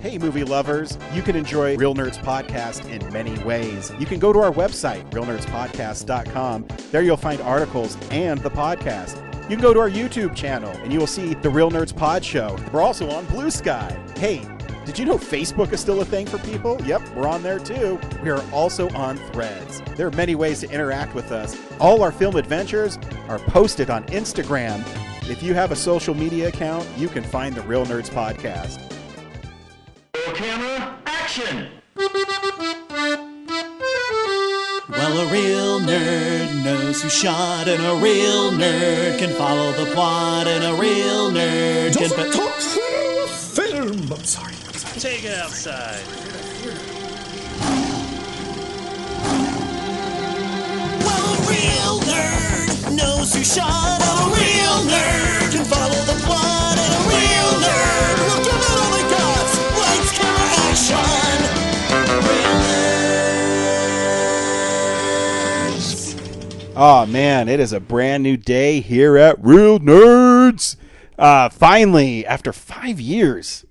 Hey, movie lovers. You can enjoy Real Nerds Podcast in many ways. You can go to our website, realnerdspodcast.com. There you'll find articles and the podcast. You can go to our YouTube channel, and you will see the Real Nerds Pod Show. We're also on Blue Sky. Hey, did you know Facebook is still a thing for people? Yep, we're on there too. We are also on Threads. There are many ways to interact with us. All our film adventures are posted on Instagram. If you have a social media account, you can find the Real Nerds Podcast. Camera, action! Well, a real nerd knows who shot, and a real nerd can follow the plot, and a real nerd can... talk film! I'm sorry. Take it outside. Well, a real nerd knows who shot, and a real nerd can follow the plot, and a real nerd will give it all they got. Lights, camera, action! Real nerds! Oh man, it is a brand new day here at Real Nerds. Finally, after 5 years.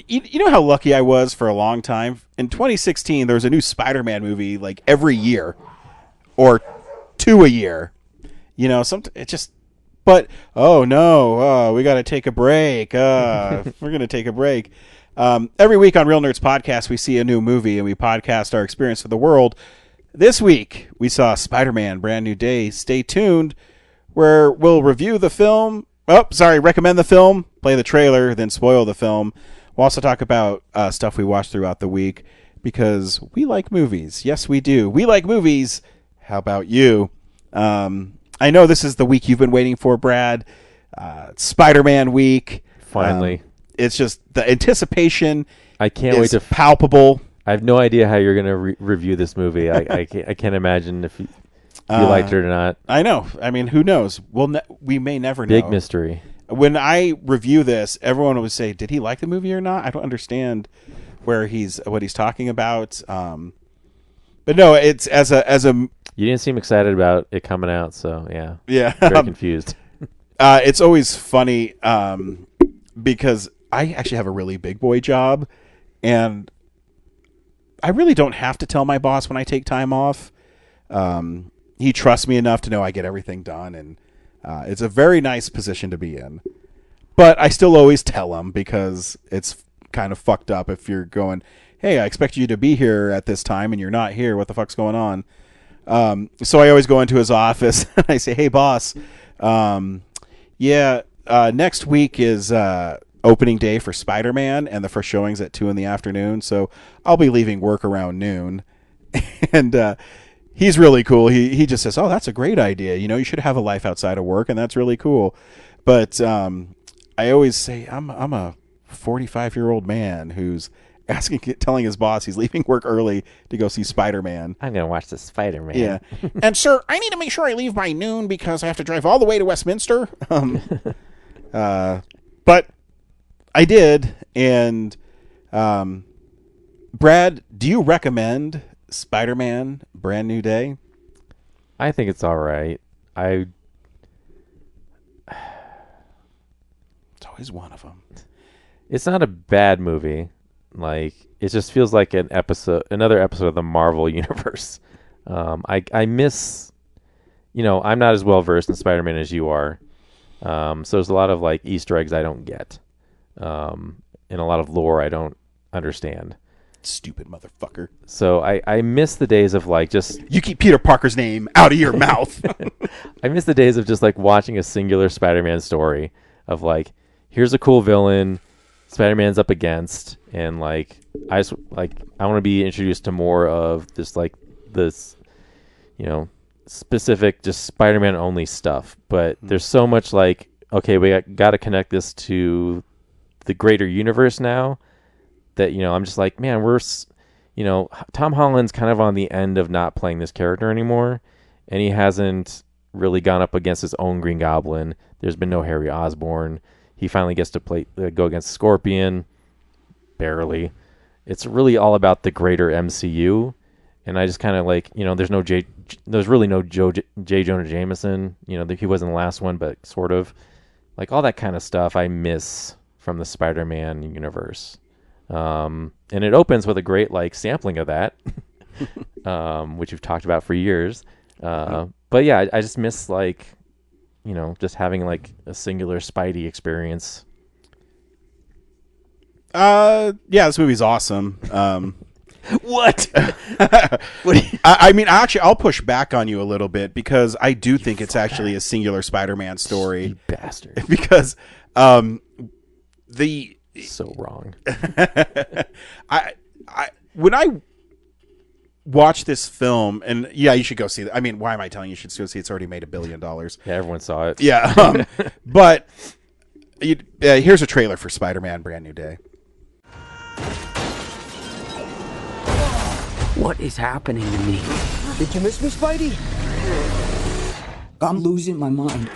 You know how lucky I was for a long time? In 2016, there was a new Spider-Man movie like every year. Or two a year. You know, but, oh no, we got to take a break. We're going to take a break. Every week on Real Nerds Podcast, we see a new movie and we podcast our experience with the world. This week, we saw Spider-Man Brand New Day. Stay tuned, where we'll review the film. Recommend the film, play the trailer, then spoil the film. We'll also talk about stuff we watched throughout the week, because we like movies. Yes, we do. We like movies. How about you? I know this is the week you've been waiting for, Brad. Spider-Man week. Finally. It's just the anticipation. I can't wait to palpable. I have no idea how you're going to review this movie. I can't imagine if you liked it or not. I know. I mean, who knows? We may never know. Big mystery. When I review this, everyone would say, "Did he like the movie or not?" I don't understand what he's talking about. But no, it's as a. You didn't seem excited about it coming out, so yeah. Very confused. It's always funny because I actually have a really big boy job, and I really don't have to tell my boss when I take time off. He trusts me enough to know I get everything done, and it's a very nice position to be in. But I still always tell him, because it's kind of fucked up if you're going, "Hey, I expect you to be here at this time and you're not here. What the fuck's going on?" So I always go into his office and I say, "Hey, boss, next week is opening day for Spider-Man, and the first showing's at 2 p.m, so I'll be leaving work around noon." And he's really cool. He just says, "Oh, that's a great idea. You know, you should have a life outside of work, and that's really cool." But I always say I'm a 45-year-old man who's telling his boss he's leaving work early to go see Spider-Man. I'm going to watch the Spider-Man. Yeah. And, sir, I need to make sure I leave by noon because I have to drive all the way to Westminster. But I did. And, Brad, do you recommend Spider-Man Brand New Day? I think it's all right. It's always one of them. It's not a bad movie. Like, it just feels like another episode of the Marvel universe. I miss, I'm not as well versed in Spider-Man as you are. So there's a lot of like Easter eggs I don't get, and a lot of lore I don't understand. Stupid motherfucker. So I miss the days of like just... You keep Peter Parker's name out of your mouth. I miss the days of just like watching a singular Spider-Man story of like, here's a cool villain Spider-Man's up against, and like I want to be introduced to more of this specific just Spider-Man only stuff. But there's so much like, okay, we got to connect this to the greater universe now, that I'm just like, man, Tom Holland's kind of on the end of not playing this character anymore, and he hasn't really gone up against his own Green Goblin. There's been no Harry Osborn. He finally gets to go against Scorpion, barely. It's really all about the greater MCU, and I just kind of like, there's really no J. Jonah Jameson. He wasn't the last one, but sort of like all that kind of stuff I miss from the Spider-Man universe. And it opens with a great like sampling of that, which we've talked about for years. But yeah, I just miss like, just having like a singular Spidey experience. Yeah, this movie's awesome. What? I mean, actually, I'll push back on you a little bit because I do think it's actually a singular Spider-Man story. You bastard. Because So wrong. When I watch this film, and yeah, you should go see it. I mean, why am I telling you should go see it? It's already made $1 billion. Yeah, everyone saw it. Yeah, but here's a trailer for Spider-Man: Brand New Day. What is happening to me? Did you miss me, Spidey? I'm losing my mind.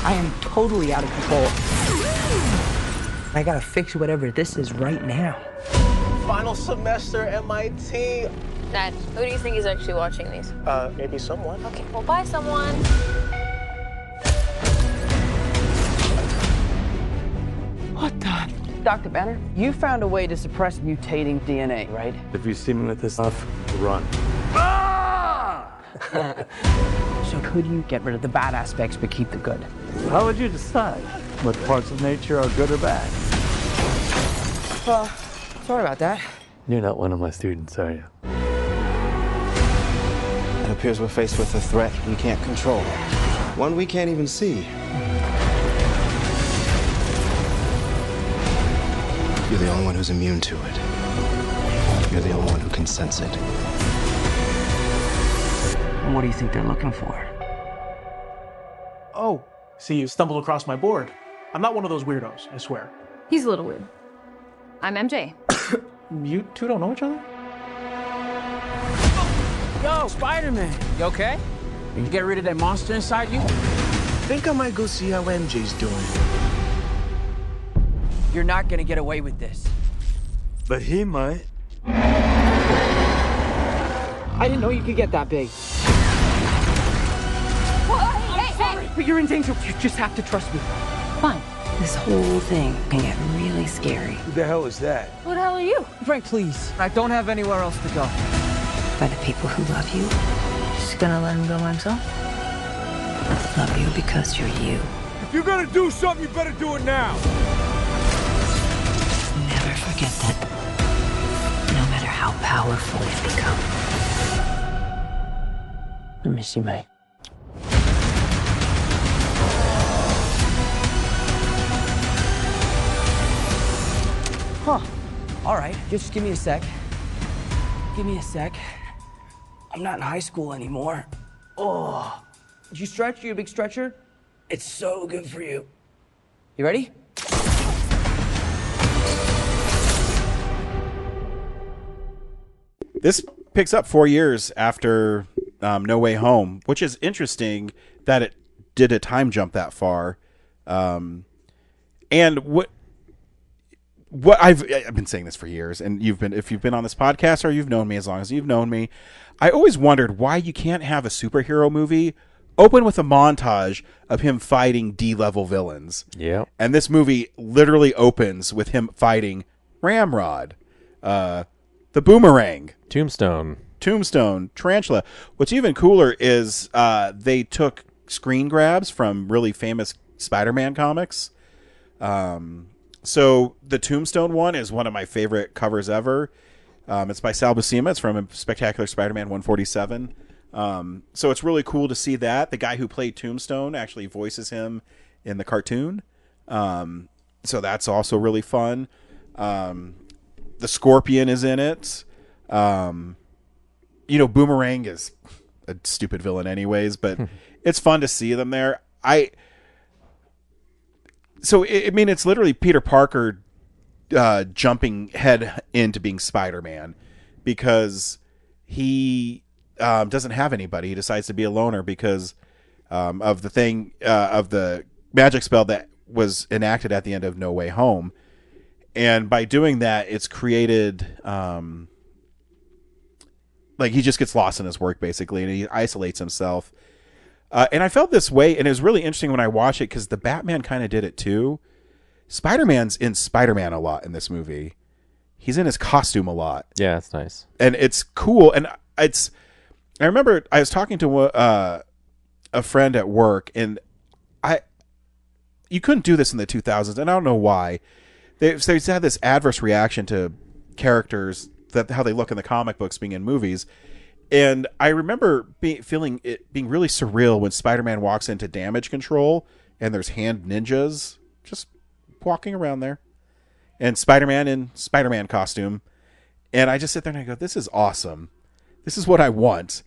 I am totally out of control. I gotta fix whatever this is right now. Final semester MIT. Dad, who do you think is actually watching these? Maybe someone. Okay, well, bye, someone. What the? Dr. Banner, you found a way to suppress mutating DNA, right? If you see me with this stuff, run. So could you get rid of the bad aspects but keep the good? How would you decide what parts of nature are good or bad? Sorry about that. You're not one of my students, are you? It appears we're faced with a threat we can't control. One we can't even see. You're the only one who's immune to it. You're the only one who can sense it. What do you think they're looking for? Oh, see, you stumbled across my board. I'm not one of those weirdos, I swear. He's a little weird. I'm MJ. You two don't know each other? Yo, Spider-Man, you okay? Did you get rid of that monster inside you? Think I might go see how MJ's doing. You're not gonna get away with this. But he might. I didn't know you could get that big. Hey! But you're in danger. You just have to trust me. Fine. This whole thing can get really scary. Who the hell is that? Who the hell are you? Frank, please. I don't have anywhere else to go. By the people who love you. Just gonna let him go by himself? Love you because you're you. If you're gonna do something, you better do it now. Never forget that. No matter how powerful you become. I miss you, May. Huh. All right, just give me a sec. Give me a sec. I'm not in high school anymore. Oh. Did you stretch? You a big stretcher? It's so good for you. You ready? This picks up 4 years after No Way Home, which is interesting that it did a time jump that far. And what I've been saying this for years, and if you've been on this podcast or you've known me as long as you've known me, I always wondered why you can't have a superhero movie open with a montage of him fighting D-level villains. Yeah. And this movie literally opens with him fighting Ramrod, the Boomerang, Tombstone, Tarantula. What's even cooler is they took screen grabs from really famous Spider-Man comics. So the Tombstone one is one of my favorite covers ever. It's by Sal Buscema. It's from Spectacular Spider-Man 147. So it's really cool to see that. The guy who played Tombstone actually voices him in the cartoon. So that's also really fun. The Scorpion is in it. Boomerang is a stupid villain anyways, but it's fun to see them there. It's literally Peter Parker jumping head into being Spider-Man because he doesn't have anybody. He decides to be a loner because of the magic spell that was enacted at the end of No Way Home. And by doing that, it's created he just gets lost in his work basically, and he isolates himself. And I felt this way, and it was really interesting when I watched it because the Batman kind of did it too. Spider-Man's in Spider-Man a lot in this movie. He's in his costume a lot. Yeah, it's nice. And it's cool. And I remember I was talking to a friend at work, and you couldn't do this in the 2000s, and I don't know why. They had this adverse reaction to characters, that how they look in the comic books being in movies. And I remember feeling it being really surreal when Spider-Man walks into damage control and there's hand ninjas just walking around there, and Spider-Man in Spider-Man costume. And I just sit there and I go, this is awesome. This is what I want.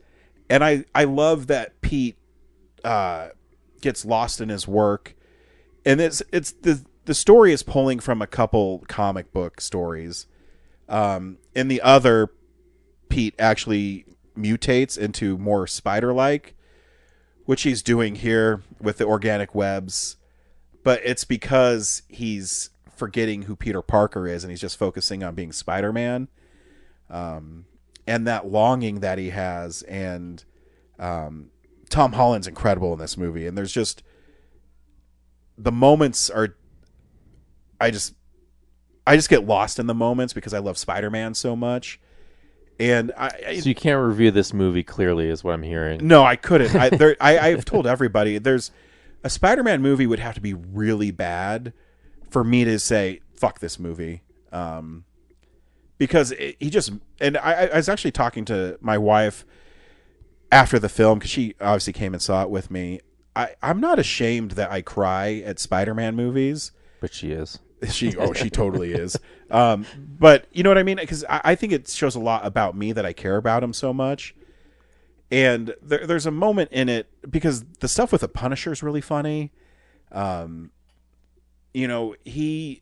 And I love that Pete gets lost in his work. And it's the story is pulling from a couple comic book stories. In the other, Pete actually mutates into more spider-like, which he's doing here with the organic webs. But it's because he's forgetting who Peter Parker is, and he's just focusing on being Spider-Man. And that longing that he has. And Tom Holland's incredible in this movie. And there's just... the moments are... I just get lost in the moments because I love Spider-Man so much. And so you can't review this movie clearly, is what I'm hearing. No, I couldn't. I've told everybody there's a Spider-Man movie would have to be really bad for me to say fuck this movie, because he just, and I was actually talking to my wife after the film because she obviously came and saw it with me. I'm not ashamed that I cry at Spider-Man movies, but she is. She totally is. But you know what I mean? Because I think it shows a lot about me that I care about him so much. And there's a moment in it because the stuff with the Punisher is really funny. You know, he's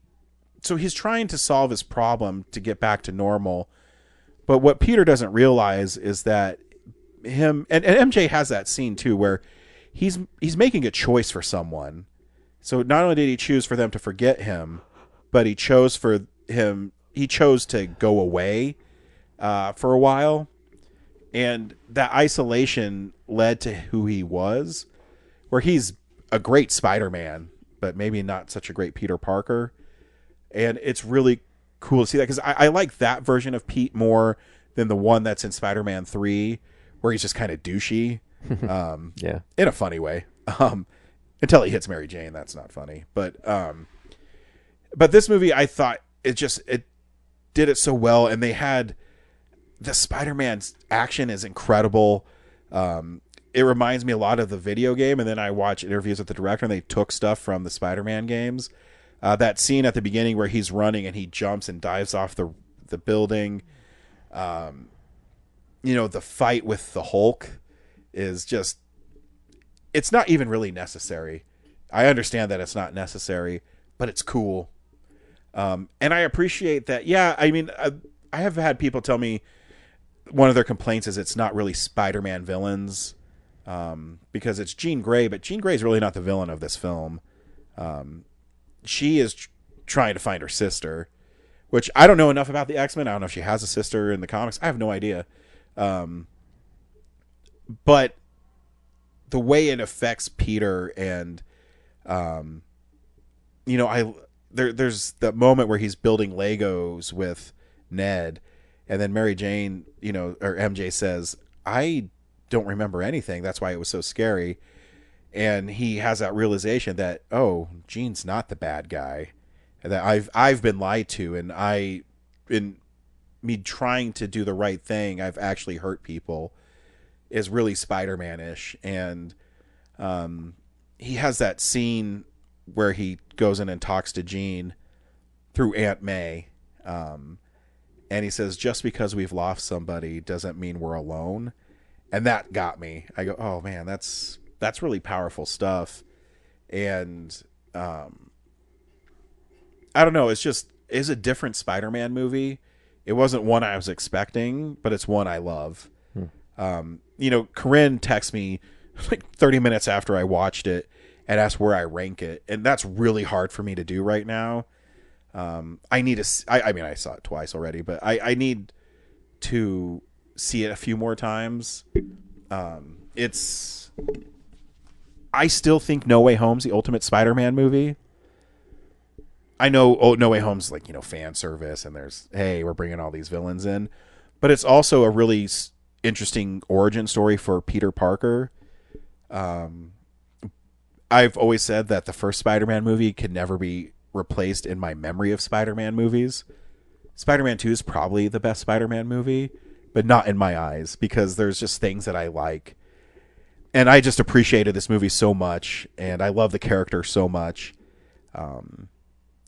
trying to solve his problem to get back to normal. But what Peter doesn't realize is that him and MJ has that scene too, where he's making a choice for someone. So not only did he choose for them to forget him, but he chose to go away for a while. And that isolation led to who he was, where he's a great Spider-Man, but maybe not such a great Peter Parker. And it's really cool to see that, because I like that version of Pete more than the one that's in Spider-Man 3, where he's just kind of douchey. Yeah. In a funny way. Until he hits Mary Jane, that's not funny. But this movie, I thought it did it so well, and they had the Spider-Man's action is incredible. It reminds me a lot of the video game, and then I watch interviews with the director, and they took stuff from the Spider-Man games. That scene at the beginning where he's running and he jumps and dives off the building. The fight with the Hulk is just... it's not even really necessary. I understand that it's not necessary, but it's cool. And I appreciate that. Yeah, I mean, I have had people tell me one of their complaints is it's not really Spider-Man villains, because it's Jean Grey, but Jean Grey is really not the villain of this film. She is trying to find her sister, which I don't know enough about the X-Men. I don't know if she has a sister in the comics. I have no idea. But the way it affects Peter, and there's that moment where he's building Legos with Ned, and then Mary Jane, or MJ says, I don't remember anything. That's why it was so scary. And he has that realization that, oh, Jean's not the bad guy, and that I've been lied to, and in me trying to do the right thing, I've actually hurt people, is really Spider-Man-ish. And he has that scene where he goes in and talks to Jean through Aunt May, and he says, just because we've lost somebody doesn't mean we're alone. And that got me. I go, oh man, that's really powerful stuff. And I don't know, it's a different Spider-Man movie. It wasn't one I was expecting, but it's one I love. Corinne texted me like 30 minutes after I watched it and asked where I rank it, and that's really hard for me to do right now. I need to. I mean, I saw it twice already, but I need to see it a few more times. I still think No Way Home's the ultimate Spider-Man movie. I know No Way Home's like, fan service, and there's, hey, we're bringing all these villains in, but it's also a really interesting origin story for Peter Parker. I've always said that the first Spider-Man movie can never be replaced in my memory of Spider-Man movies. Spider-Man 2 is probably the best Spider-Man movie, but not in my eyes, because there's just things that I like. And I just appreciated this movie so much, and I love the character so much,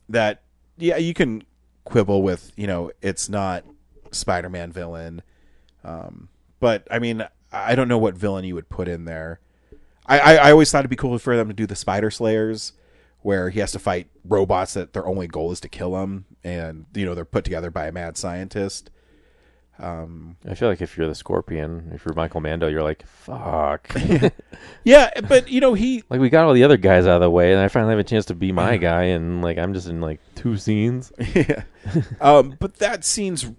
that, yeah, you can quibble with, it's not Spider-Man villain. But, I mean, I don't know what villain you would put in there. I always thought it'd be cool for them to do the Spider Slayers, where he has to fight robots that their only goal is to kill him, and they're put together by a mad scientist. I feel like if you're the Scorpion, if you're Michael Mando, you're like, fuck. Yeah, but he like, we got all the other guys out of the way, and I finally have a chance to be my guy, and like I'm just in like 2 scenes. Yeah. But that scene's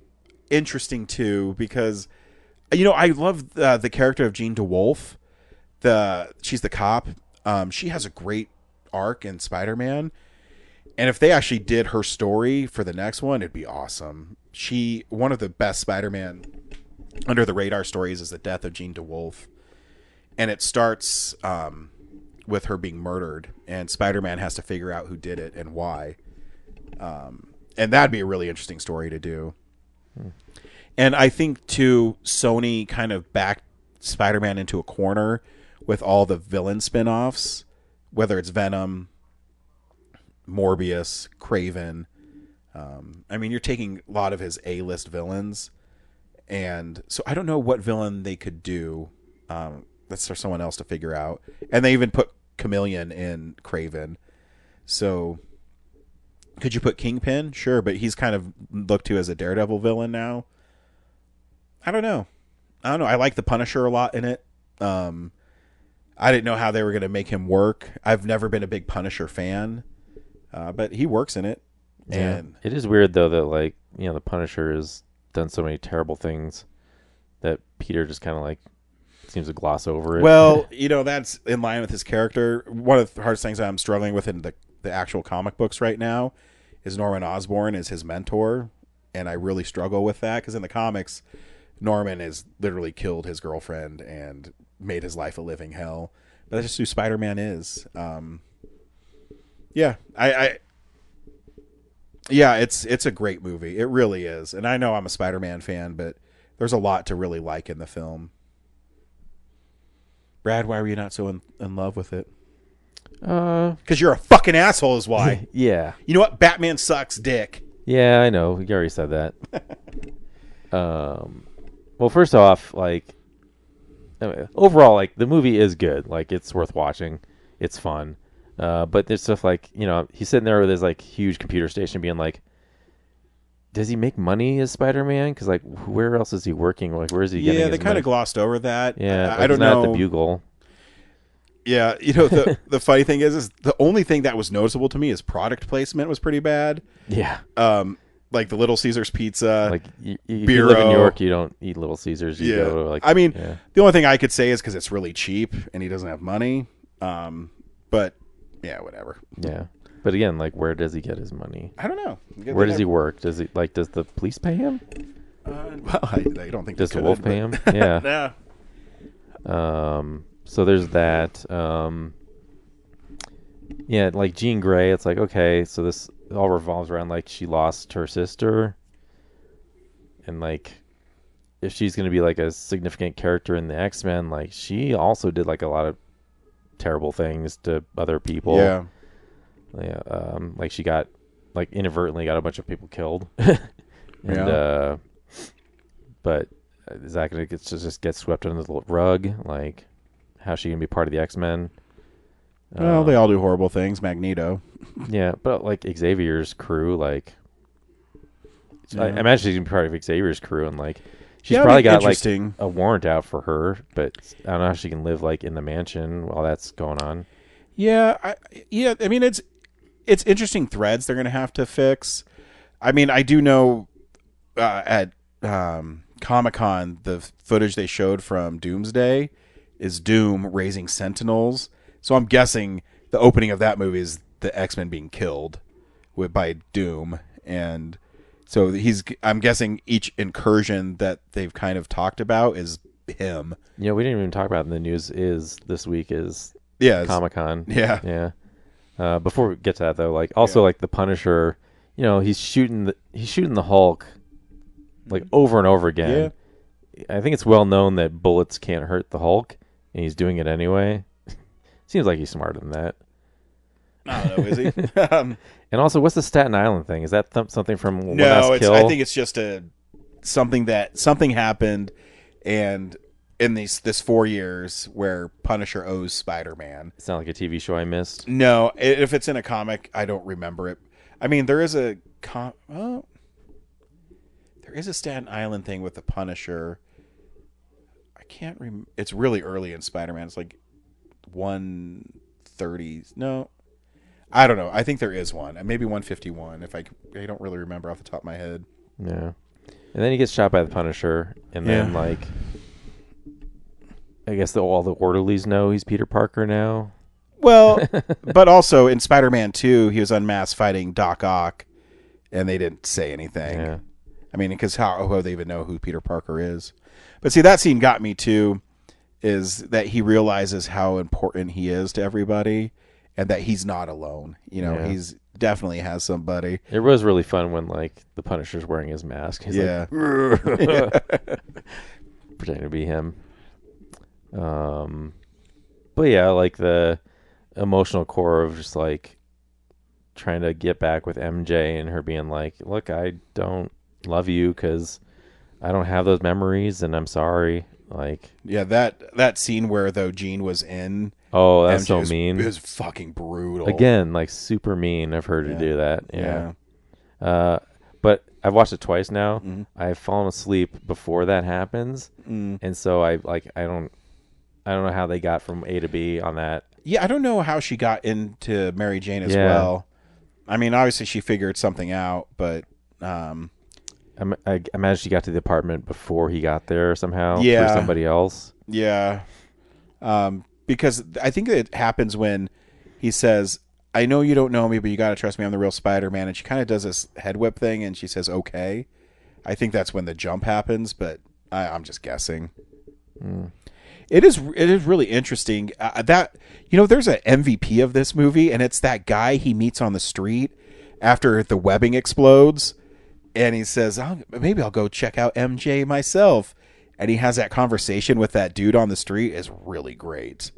interesting too, because I love the character of Jean DeWolf. She's the cop. She has a great arc in Spider-Man, and if they actually did her story for the next one, it'd be awesome. One of the best Spider-Man under the radar stories is the death of Jean DeWolf, and it starts with her being murdered, and Spider-Man has to figure out who did it and why. And that'd be a really interesting story to do. And I think too, Sony kind of backed Spider-Man into a corner with all the villain spin-offs, whether it's Venom, Morbius, Kraven. I mean, you're taking a lot of his A-list villains, and so I don't know what villain they could do. That's for someone else to figure out. And they even put Chameleon in Kraven. So could you put Kingpin? Sure, but he's kind of looked to as a Daredevil villain now. I don't know. I like the Punisher a lot in it. I didn't know how they were going to make him work. I've never been a big Punisher fan, but he works in it. Yeah. And it is weird though that like the Punisher has done so many terrible things that Peter just kind of like seems to gloss over it. Well, that's in line with his character. One of the hardest things I'm struggling with in the actual comic books right now is Norman Osborn is his mentor, and I really struggle with that because in the comics, Norman has literally killed his girlfriend and made his life a living hell. But that's just who Spider-Man is. Yeah, yeah, it's a great movie. It really is. And I know I'm a Spider-Man fan, but there's a lot to really like in the film. Brad, why were you not so in love with it? Because you're a fucking asshole is why. Yeah. You know what? Batman sucks dick. Yeah, I know. You already said that. Well, first off, like, overall, like, the movie is good. Like, it's worth watching. It's fun. But there's stuff like, he's sitting there with his, like, huge computer station being like, does he make money as Spider-Man? Because, like, where else is he working? Like, where is he getting his they kind of glossed over that. Yeah, I don't know. At the Bugle. Yeah, the funny thing is the only thing that was noticeable to me is product placement was pretty bad. Yeah. Like the Little Caesars pizza. Like, if you live in New York, you don't eat Little Caesars. You go to, like, I mean, the only thing I could say is because it's really cheap and he doesn't have money. But, yeah, whatever. Yeah. But again, like, where does he get his money? I don't know. Where does he work? Does the police pay him? Well, I don't think does the wolf pay him? Yeah. Yeah. So there's that. Yeah, like Jean Grey, it's like, okay, so this all revolves around, like, she lost her sister. And, like, if she's going to be, like, a significant character in the X-Men, like, she also did, like, a lot of terrible things to other people. Yeah. Yeah, like, she got, like, inadvertently got a bunch of people killed. Yeah. But is that going to just get swept under the rug? Like, how's she going to be part of the X-Men? Well, they all do horrible things. Magneto. Yeah, but, like, Xavier's crew, like, I imagine she's going to be part of Xavier's crew, and, like, she's probably got, like, a warrant out for her, but I don't know how she can live, like, in the mansion while that's going on. Yeah, I mean, it's interesting threads they're going to have to fix. I mean, I do know at Comic-Con, the footage they showed from Doomsday is Doom raising Sentinels. So I'm guessing the opening of that movie is the X-Men being killed, by Doom, and so I'm guessing each incursion that they've kind of talked about is him. We didn't even talk about it in the news. This week is Comic-Con. Yeah. Before we get to that though, like also like the Punisher, he's shooting the Hulk like over and over again. Yeah. I think it's well known that bullets can't hurt the Hulk, and he's doing it anyway. Seems like he's smarter than that. I don't know, is he? And also, what's the Staten Island thing? Is that something from One No, Last Kill? I think it's just something happened, and in this 4 years where Punisher owes Spider-Man. It's not like a TV show I missed. No, if it's in a comic, I don't remember it. I mean, there is a Staten Island thing with the Punisher. I can't remember. It's really early in Spider-Man. It's like 130. No, I don't know. I think there is one. Maybe 151. If I don't really remember off the top of my head. Yeah, and then he gets shot by the Punisher, and then like, I guess all the orderlies know he's Peter Parker now. Well, but also in Spider-Man 2, he was unmasked fighting Doc Ock, and they didn't say anything. Yeah. I mean, because how would they even know who Peter Parker is? But see, that scene got me too, is that he realizes how important he is to everybody, and that he's not alone. He's definitely has somebody. It was really fun when like the Punisher's wearing his mask. He's like, pretending to be him. But yeah, like the emotional core of just like trying to get back with MJ and her being like, look, I don't love you because I don't have those memories and I'm sorry. Like, yeah, that scene where though Jean was in. Oh, that's MJ so mean. It was fucking brutal. Again, like super mean of her to do that. Yeah. But I've watched it twice now. Mm-hmm. I've fallen asleep before that happens, and so I don't know how they got from A to B on that. Yeah, I don't know how she got into Mary Jane as well. I mean, obviously she figured something out, but I imagine she got to the apartment before he got there somehow through somebody else. Yeah, because I think it happens when he says, I know you don't know me, but you got to trust me. I'm the real Spider-Man. And she kind of does this head whip thing, and she says, okay. I think that's when the jump happens, but I'm just guessing. It is really interesting that, there's an MVP of this movie, and it's that guy he meets on the street after the webbing explodes. And he says, maybe I'll go check out MJ myself. And he has that conversation with that dude on the street is really great.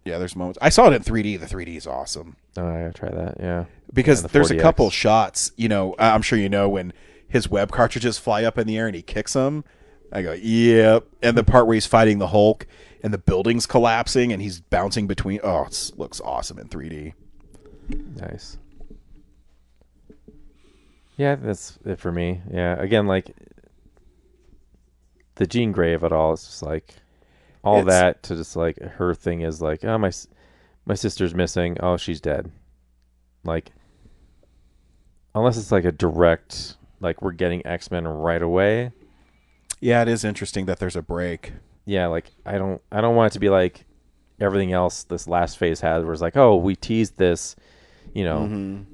Yeah, there's moments. I saw it in 3D. The 3D is awesome. Oh, I gotta try that. Yeah, because there's a couple shots. I'm sure when his web cartridges fly up in the air and he kicks them. I go, yep. And the part where he's fighting the Hulk and the building's collapsing and he's bouncing between. Oh, it looks awesome in 3D. Nice. Yeah, that's it for me. Yeah, again, like the Jean Grey of it all. It's just like. All that to just like her thing is like, oh, my sister's missing. Oh, she's dead. Like, unless it's like a direct, like we're getting X-Men right away. Yeah, it is interesting that there's a break. Yeah, like I don't want it to be like everything else this last phase had, where it's like, oh, we teased this, it's going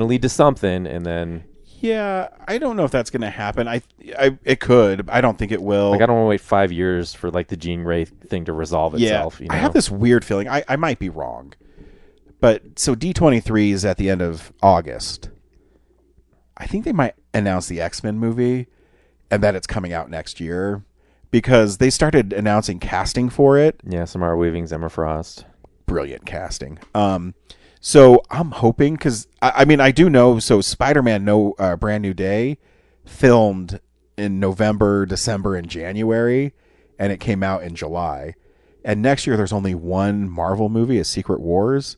to lead to something, and then. Yeah, I don't know if that's going to happen. It could. I don't think it will. Like, I don't want to wait 5 years for like the Jean Grey thing to resolve itself. I have this weird feeling. I might be wrong, but so D23 is at the end of August. I think they might announce the X-Men movie, and that it's coming out next year because they started announcing casting for it. Yeah, Samara Weaving, Emma Frost, brilliant casting. So I'm hoping, because I do know. So Spider-Man: Brand New Day filmed in November, December, and January, and it came out in July. And next year there's only one Marvel movie, Secret Wars.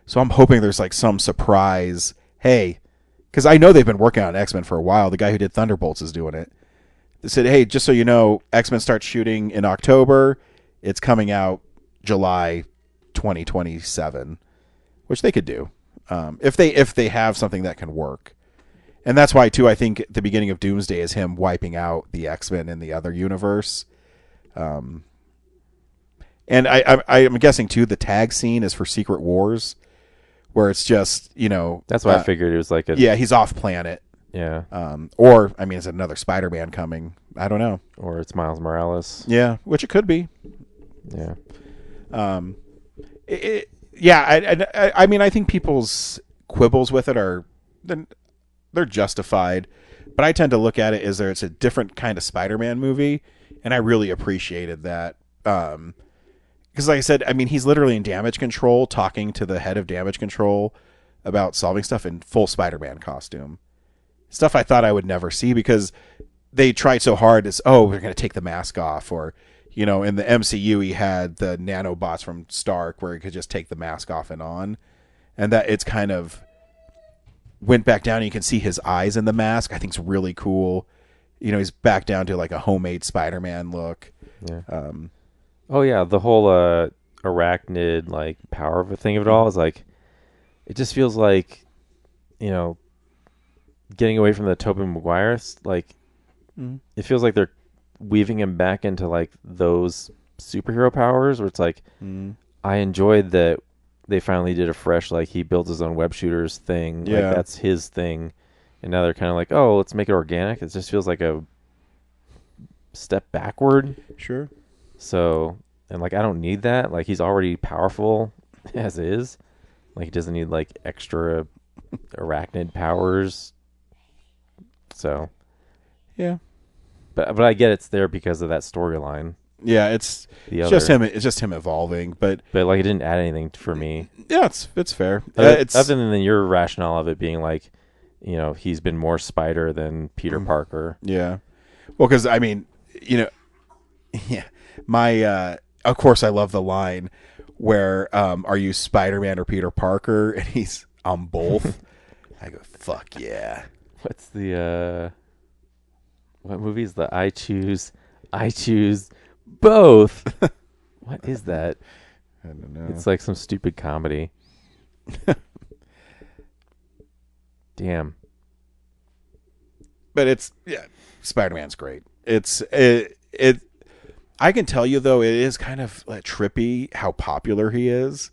So I'm hoping there's like some surprise. Hey, because I know they've been working on X-Men for a while. The guy who did Thunderbolts is doing it. They said, hey, just so you know, X-Men starts shooting in October. It's coming out July 2027. Which they could do, if they have something that can work, and that's why too. I think the beginning of Doomsday is him wiping out the X-Men in the other universe, and And I'm guessing too the tag scene is for Secret Wars, where it's just That's why I figured it was like a he's off planet. Yeah. Or I mean, is it another Spider-Man coming? I don't know. Or it's Miles Morales. Yeah, which it could be. Yeah. I mean, I think people's quibbles with it they're justified, but I tend to look at it as it's a different kind of Spider-Man movie, and I really appreciated that. Because like I said, I mean, he's literally in Damage Control talking to the head of Damage Control about solving stuff in full Spider-Man costume. Stuff I thought I would never see because they tried so hard as, we're going to take the mask off, or in the MCU, he had the nanobots from Stark where he could just take the mask off and on. And that it's kind of went back down and you can see his eyes in the mask. I think it's really cool. He's back down to like a homemade Spider-Man look. Yeah. The whole arachnid like power of a thing of it all is like, it just feels like, getting away from the Tobey Maguire, like it feels like they're weaving him back into like those superhero powers where it's like I enjoyed that they finally did a fresh, like he built his own web shooters thing. Like that's his thing. And now they're kind of like, let's make it organic. It just feels like a step backward. Sure. So, and like I don't need that. Like he's already powerful as is. Like he doesn't need like extra arachnid powers. So, yeah. But I get it's there because of that storyline. Yeah, it's just him. It's just him evolving, but like it didn't add anything for me. Yeah, it's fair. Other than your rationale of it being like, he's been more Spider than Peter Parker. Yeah, well, because I mean, my of course I love the line where are you Spider-Man or Peter Parker, and he's I'm both. I go fuck yeah. What's the what movie is the I choose both? What is that? I don't know. It's like some stupid comedy. Damn. But Spider-Man's great. I can tell you though, it is kind of trippy how popular he is.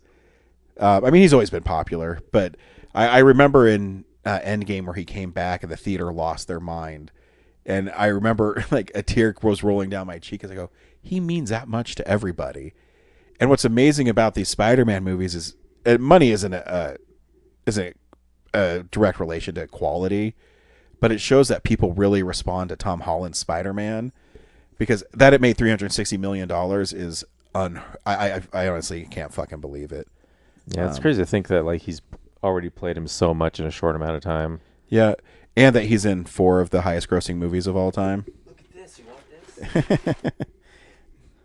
I mean, he's always been popular, but I remember in Endgame where he came back and the theater lost their mind. And I remember like a tear was rolling down my cheek as I go, he means that much to everybody. And what's amazing about these Spider-Man movies is money isn't a direct relation to quality, but it shows that people really respond to Tom Holland's Spider-Man, because that it made $360 million is I honestly can't fucking believe it. Yeah, it's crazy to think that like he's already played him so much in a short amount of time. Yeah, and that he's in 4 of the highest grossing movies of all time. Look at this. You want this?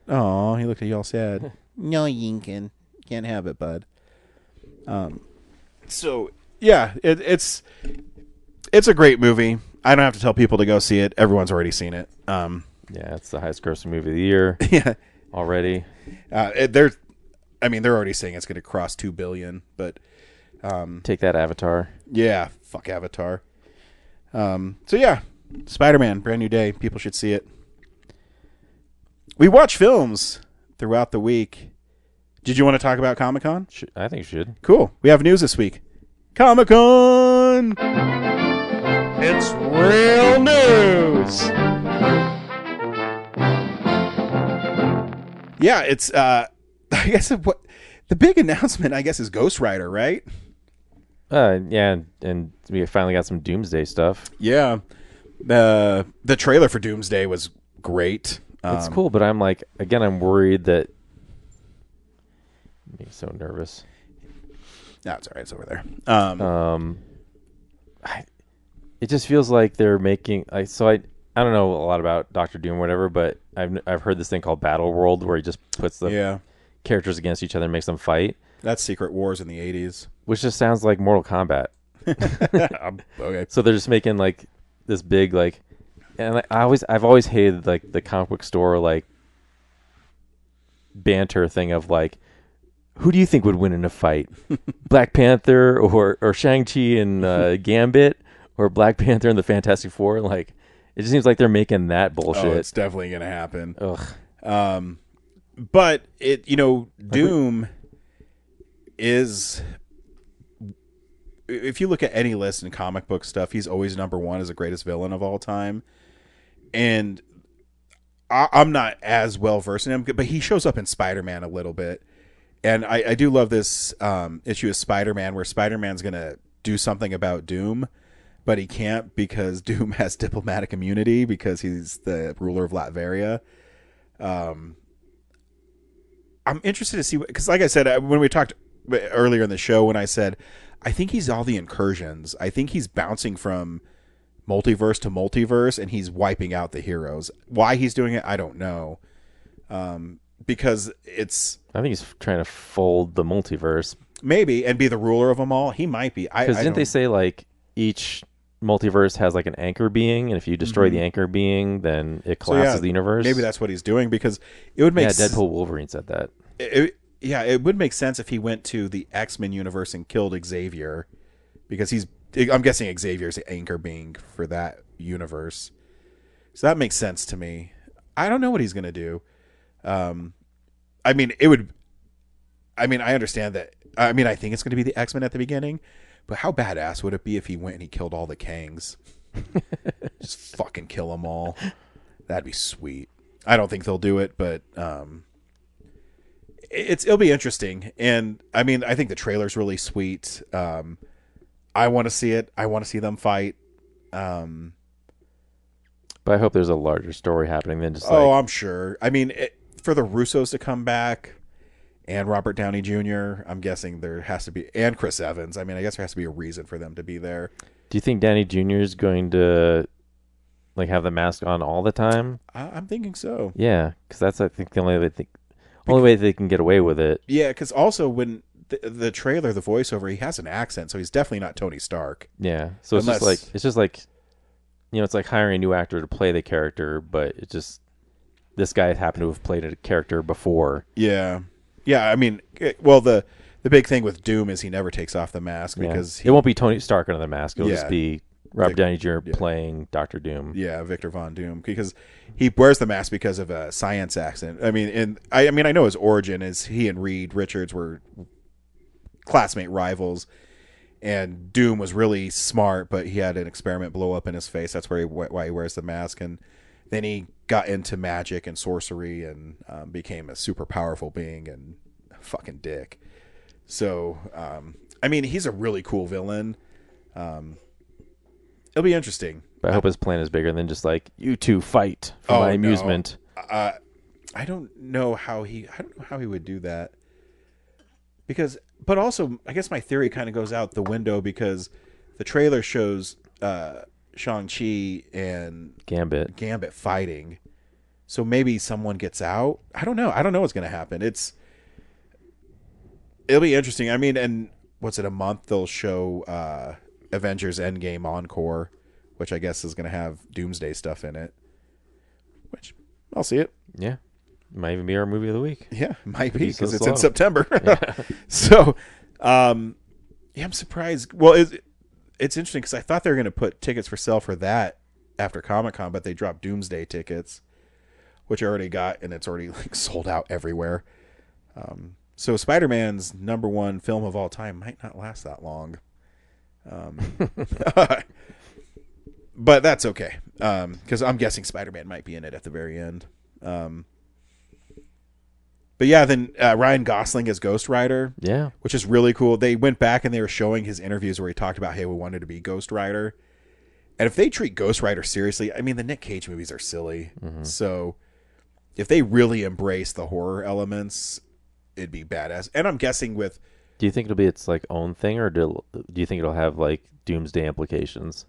Oh, he looked at you all sad. No, Yinkin. Can't have it, bud. So, yeah, it's a great movie. I don't have to tell people to go see it. Everyone's already seen it. Yeah, it's the highest grossing movie of the year. Yeah. Already. They're already saying it's going to cross $2 billion, but... take that, Avatar. Yeah, fuck Avatar. So yeah, Spider-Man, brand new day. People should see it. We watch films throughout the week. Did you want to talk about Comic-Con? I think you should. Cool. We have news this week. Comic-Con! It's real news! Yeah, it's, I guess what the big announcement, I guess, is Ghost Rider, right? Yeah, and we finally got some Doomsday stuff. Yeah. The trailer for Doomsday was great. It's cool, but I'm like, again, I'm worried that... I'm being so nervous. No, it's all right. It's over there. It just feels like they're making... I don't know a lot about Doctor Doom or whatever, but I've heard this thing called Battle World where he just puts the characters against each other and makes them fight. That's Secret Wars in the 80s. Which just sounds like Mortal Kombat. Okay. So they're just making like this big like... And I've always hated like the comic book store like banter thing of like, who do you think would win in a fight? Black Panther or Shang-Chi and Gambit, or Black Panther and the Fantastic Four? Like, it just seems like they're making that bullshit. Oh, it's definitely going to happen. Ugh. But Doom is, if you look at any list in comic book stuff, he's always number one as the greatest villain of all time. And I'm not as well versed in him, but he shows up in Spider-Man a little bit. And I do love this issue of Spider-Man where Spider-Man's going to do something about Doom, but he can't because Doom has diplomatic immunity because he's the ruler of Latveria. I'm interested to see, because like I said, when we talked earlier in the show, when I said, I think he's all the incursions. I think he's bouncing from multiverse to multiverse and he's wiping out the heroes. Why he's doing it, I don't know. Because I think he's trying to fold the multiverse. Maybe, and be the ruler of them all. He might be. Because didn't they say like each multiverse has like an anchor being, and if you destroy the anchor being, then it collapses the universe? Maybe that's what he's doing, because it would make Deadpool Wolverine said that. It would make sense if he went to the X-Men universe and killed Xavier, because I'm guessing Xavier's the anchor being for that universe. So that makes sense to me. I don't know what he's going to do. I understand that. I think it's going to be the X-Men at the beginning, but how badass would it be if he went and he killed all the Kangs? Just fucking kill them all. That'd be sweet. I don't think they'll do it, but it'll be interesting. And I think the trailer's really sweet. I want to see it. I want to see them fight. But I hope there's a larger story happening than just I'm sure. For the Russos to come back and Robert Downey Jr., I'm guessing there has to be, and Chris Evans. I guess there has to be a reason for them to be there. Do you think Downey Jr. is going to have the mask on all the time? I'm thinking so. Yeah, because that's, I think, the only way they can get away with it. Yeah, because also when the trailer, the voiceover, he has an accent, so he's definitely not Tony Stark. Yeah, so it's just like it's like hiring a new actor to play the character, but it just, this guy happened to have played a character before. Yeah. The big thing with Doom is he never takes off the mask because it won't be Tony Stark under the mask. It'll just be Robert Downey Jr. playing Dr. Doom. Yeah, Victor Von Doom, because he wears the mask because of a science accident. I know his origin is he and Reed Richards were classmate rivals, and Doom was really smart, but he had an experiment blow up in his face. That's why he wears the mask, and then he got into magic and sorcery and became a super powerful being and a fucking dick. So, he's a really cool villain. It'll be interesting. But I hope his plan is bigger than just like, you two fight for my amusement. I don't know how he would do that. But also, I guess my theory kind of goes out the window because the trailer shows Shang-Chi and Gambit fighting. So maybe someone gets out. I don't know. I don't know what's going to happen. It'll be interesting. And what's it, a month they'll show Avengers Endgame Encore, which I guess is going to have Doomsday stuff in it. Which, I'll see it. Yeah. Might even be our movie of the week. Yeah, might be, because it's in September. So, I'm surprised. Well, it's interesting because I thought they were going to put tickets for sale for that after Comic-Con, but they dropped Doomsday tickets, which I already got, and it's already sold out everywhere. So Spider-Man's #1 film of all time might not last that long. But that's okay, because I'm guessing Spider-Man might be in it at the very end. But yeah, then Ryan Gosling as Ghost Rider, which is really cool. They went back and they were showing his interviews where he talked about, hey, we wanted to be Ghost Rider. And if they treat Ghost Rider seriously, the Nick Cage movies are silly. Mm-hmm. So if they really embrace the horror elements, it'd be badass. And I'm guessing with... Do you think it'll be its own thing, or do you think it'll have Doomsday implications?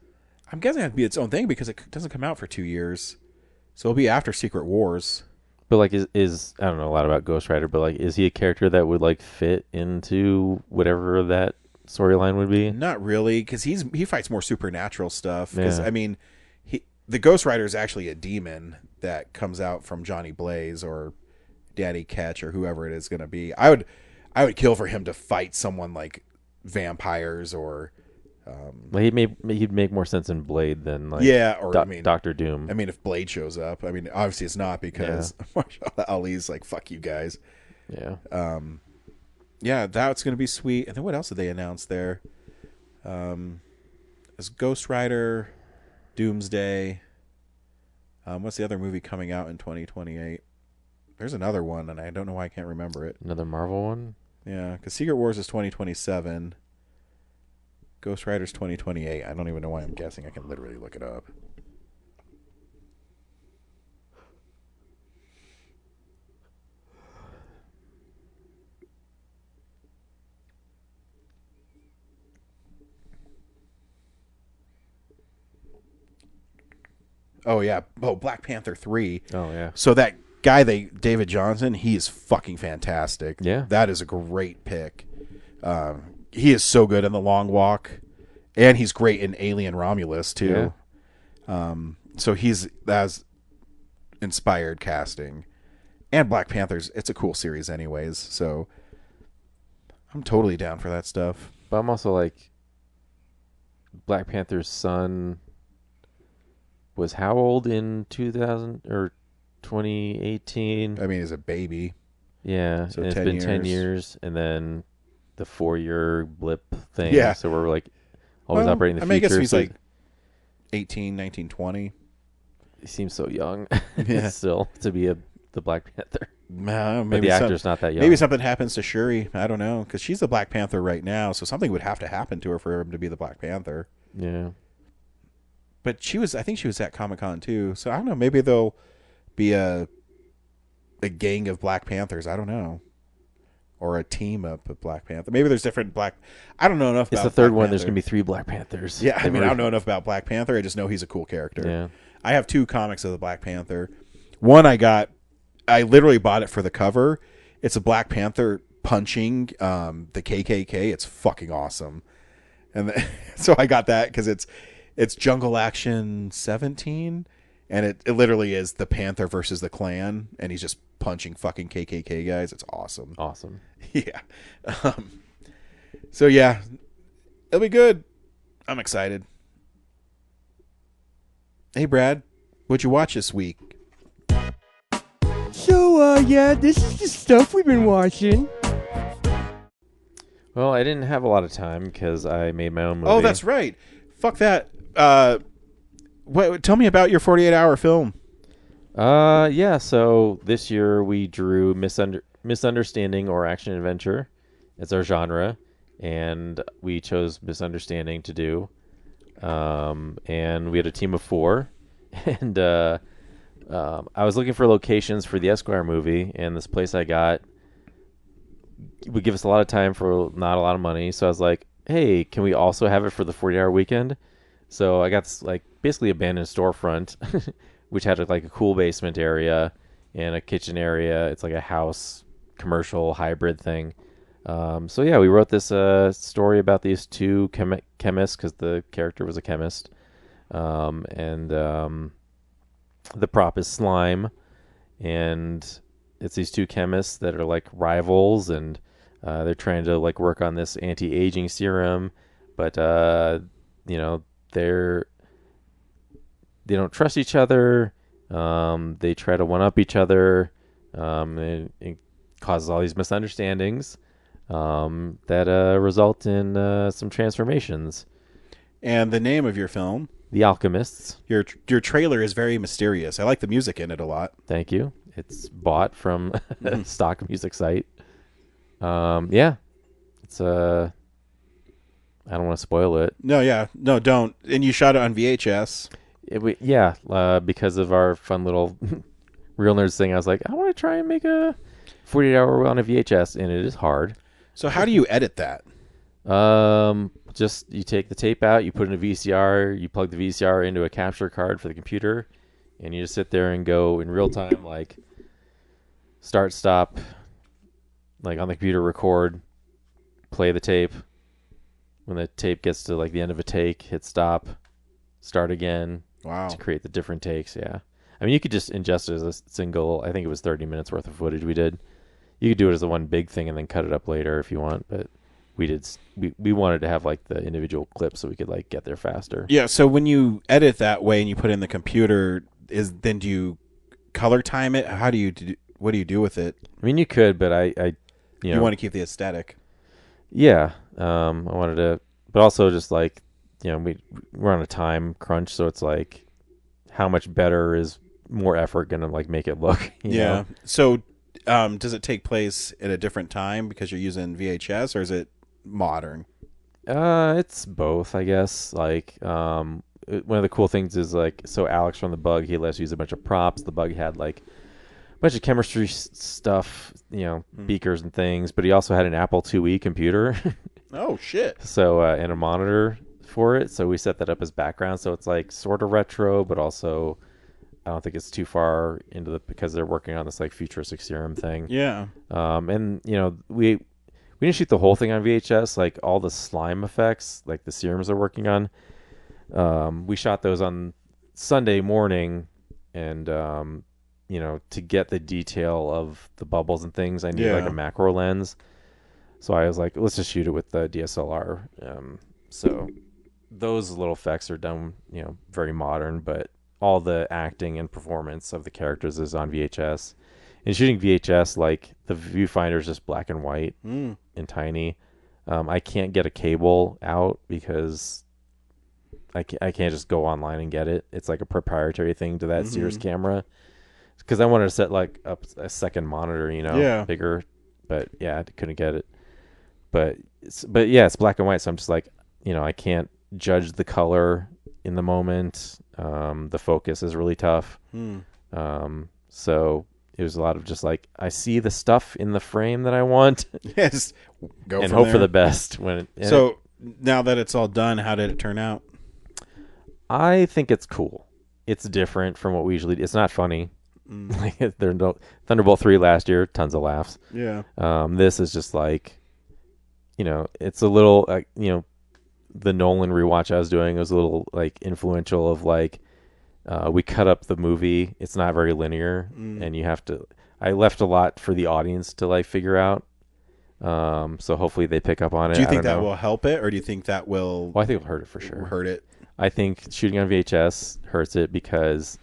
I'm guessing it'd be its own thing because it doesn't come out for 2 years. So it'll be after Secret Wars. But is I don't know a lot about Ghost Rider, but is he a character that would fit into whatever that storyline would be? Not really, because he fights more supernatural stuff. Because the Ghost Rider is actually a demon that comes out from Johnny Blaze or Daddy Ketch or whoever it is going to be. I would kill for him to fight someone like vampires or Well, he'd make more sense in Blade than like Doctor Doom. I mean, if Blade shows up, I mean, obviously it's not because Mahershala Ali's like, fuck you guys. Yeah. Yeah, that's going to be sweet. And then what else did they announce there? As Ghost Rider, Doomsday. What's the other movie coming out in 2028? There's another one, and I don't know why I can't remember it. Another Marvel one? Yeah, because Secret Wars is 2027. Ghost Rider's 2028. I don't even know why I'm guessing. I can literally look it up. Oh, yeah. Oh, Black Panther 3. Oh, yeah. So that guy, David Johnson, he is fucking fantastic. Yeah. That is a great pick. He is so good in The Long Walk. And he's great in Alien Romulus, too. Yeah. So that's inspired casting. And Black Panthers, it's a cool series anyways. So I'm totally down for that stuff. But I'm also like, Black Panther's son was how old in 2000 or 2018? I mean, he's a baby. Yeah, So and it's 10 been 10 years. years, and then the 4-year blip thing. Yeah. So we're like always operating the I mean, future. I guess he's so like 18, 19, 20. he seems so young Yeah. still to be the Black Panther. Maybe But the actor's not that young. Maybe something happens to Shuri. I don't know, because she's the Black Panther right now, so something would have to happen to her for him to be the Black Panther. Yeah. But I think she was at Comic-Con too, so I don't know. Maybe there'll be a gang of Black Panthers. I don't know, or a team up of Black Panther. Maybe there's different Black. I don't know enough. It's about the third Black one. There's Panther. going to be 3 Black Panthers. Yeah, I mean, I don't know enough about Black Panther. I just know he's a cool character. Yeah. I have 2 comics of the Black Panther. One I literally bought it for the cover. It's a Black Panther punching the KKK. It's fucking awesome. And so I got that because it's Jungle Action 17, and it literally is the Panther versus the Klan, and he's just punching fucking KKK guys. It's awesome. Awesome. Yeah. So yeah, it'll be good. I'm excited. Hey Brad, what'd you watch this week? So, yeah, this is the stuff we've been watching. Well, I didn't have a lot of time because I made my own movie. Oh, that's right. Fuck that. Tell me about your 48-hour film. Yeah. So this year we drew Misunderstanding or Action Adventure. It's our genre, and we chose Misunderstanding to do. And we had a team of 4, and I was looking for locations for the Esquire movie, and this place I got would give us a lot of time for not a lot of money. So I was like, hey, can we also have it for the 40-hour weekend? So I got this, like, basically abandoned storefront, which had like a cool basement area and a kitchen area. It's like a house commercial hybrid thing. So yeah, we wrote this story about these 2 chemists because the character was a chemist. The prop is slime, and it's these 2 chemists that are like rivals, and they're trying to like work on this anti-aging serum, but they don't trust each other. They try to one-up each other. It causes all these misunderstandings that result in some transformations. And the name of your film? The Alchemists. Your trailer is very mysterious. I like the music in it a lot. Thank you. It's bought from a stock music site. Yeah. It's I don't want to spoil it. No, don't. And you shot it on VHS. Because of our fun little Real Nerds thing, I was like, I want to try and make a 48-hour on a VHS, and it is hard. So how do you edit that? Just you take the tape out, you put it in a VCR, you plug the VCR into a capture card for the computer, and you just sit there and go in real time, like start, stop, like on the computer, record, play the tape. When the tape gets to like the end of a take, hit stop, start again. Wow. To create the different takes, yeah. I mean, you could just ingest it as a single, I think it was 30 minutes worth of footage we did. You could do it as a one big thing and then cut it up later if you want, but we wanted to have like the individual clips so we could like get there faster. Yeah. So when you edit that way and you put it in the computer, do you color time it? How do you what do you do with it? I mean, you could, but I you want to keep the aesthetic. Yeah. I wanted to, but also just like, we're on a time crunch, so it's like, how much better is more effort gonna like make it look? You know? So, does it take place at a different time because you're using VHS, or is it modern? It's both, I guess. Like, one of the cool things is like, so Alex from The Bug, he lets us use a bunch of props. The Bug had like a bunch of chemistry stuff, beakers and things, but he also had an Apple IIe computer. Oh shit! So and a monitor for it. So we set that up as background. So it's like sort of retro, but also I don't think it's too far into because they're working on this like futuristic serum thing. Yeah. And we didn't shoot the whole thing on VHS, like all the slime effects, like the serums they're working on. We shot those on Sunday morning, and to get the detail of the bubbles and things, I need like a macro lens. So I was like, let's just shoot it with the DSLR. So those little effects are done, very modern, but all the acting and performance of the characters is on VHS. And shooting VHS, like the viewfinder is just black and white and tiny. I can't get a cable out because I can't just go online and get it. It's like a proprietary thing to that Sears camera. Because I wanted to set like up a second monitor, bigger. But yeah, I couldn't get it. But yeah, it's black and white, so I'm just like, I can't judge the color in the moment. The focus is really tough. So it was a lot of just like, I see the stuff in the frame that I want. Yes, go and from hope there. for the best. Now that it's all done, how did it turn out? I think it's cool. It's different from what we usually do. It's not funny. Like Thunderbolt 3 last year, tons of laughs. Yeah. This is just like, it's a little, the Nolan rewatch I was doing was a little like influential of like, we cut up the movie. It's not very linear, and I left a lot for the audience to like figure out. So hopefully they pick up on it. Do you think that will help it, or do you think that will? Well, I think it'll hurt it for sure. Hurt it. I think shooting on VHS hurts it because,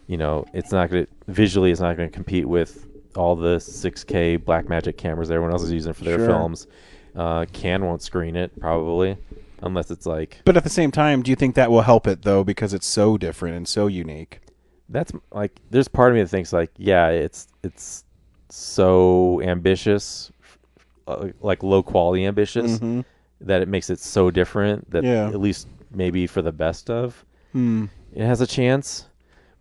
it's not going to visually. It's not going to compete with all the 6K Blackmagic cameras everyone else is using for their films. Can won't screen it probably, unless it's like. But at the same time, do you think that will help it though, because it's so different and so unique? That's like, there's part of me that thinks like, yeah, it's so ambitious, like low quality ambitious, that it makes it so different that at least maybe for the best of, it has a chance.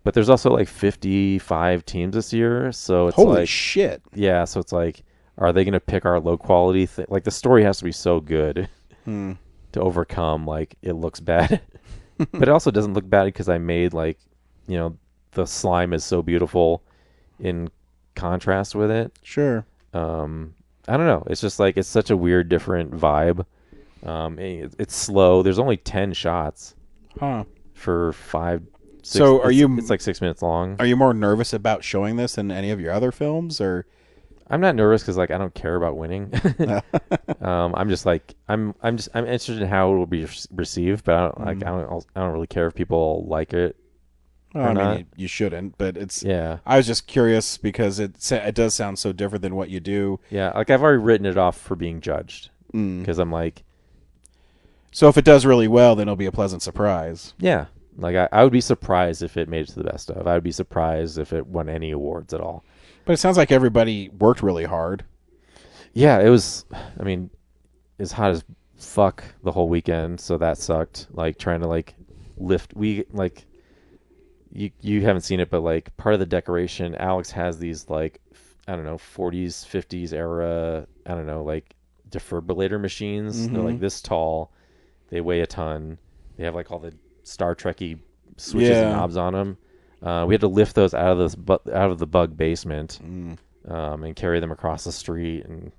But there's also like 55 teams this year, so it's holy like shit. Yeah, so it's like, are they going to pick our low quality thing? Like the story has to be so good to overcome like it looks bad, but it also doesn't look bad because I made like, the slime is so beautiful in contrast with it. Sure. I don't know. It's just like, it's such a weird, different vibe. It's slow. There's only 10 shots. For 5. 6, so it's like 6 minutes long. Are you more nervous about showing this than any of your other films, or? I'm not nervous because like I don't care about winning. I'm just like I'm interested in how it will be received, but I don't really care if people like it. I mean, you shouldn't, but it's. Yeah. I was just curious because it does sound so different than what you do. Yeah, like I've already written it off for being judged because I'm like. So if it does really well, then it'll be a pleasant surprise. Yeah. Like, I would be surprised if it made it to the best of. I would be surprised if it won any awards at all. But it sounds like everybody worked really hard. Yeah, it was, I mean, it's hot as fuck the whole weekend, so that sucked. Like, trying to, like, lift, you haven't seen it, but, like, part of the decoration, Alex has these, like, I don't know, 40s, 50s era, I don't know, like, defibrillator machines. They're, like, this tall. They weigh a ton. They have, like, all the Star Trek-y switches and knobs on them. We had to lift those out of the Bug basement and carry them across the street. And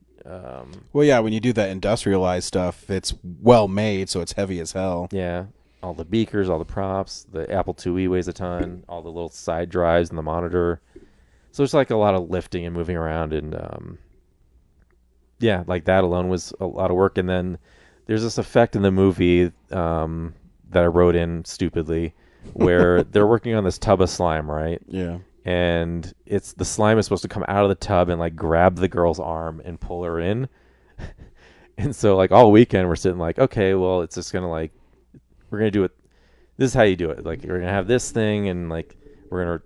well, yeah, when you do that industrialized stuff, it's well made, so it's heavy as hell. Yeah, all the beakers, all the props. The Apple IIe weighs a ton. All the little side drives and the monitor. So it's like a lot of lifting and moving around, and yeah, like that alone was a lot of work. And then there's this effect in the movie that I wrote in stupidly, where they're working on this tub of slime, right? Yeah. And the slime is supposed to come out of the tub and like grab the girl's arm and pull her in. And so like all weekend we're sitting like, okay, well, it's just gonna like, we're gonna do it. This is how you do it. Like, we're gonna have this thing, and like we're gonna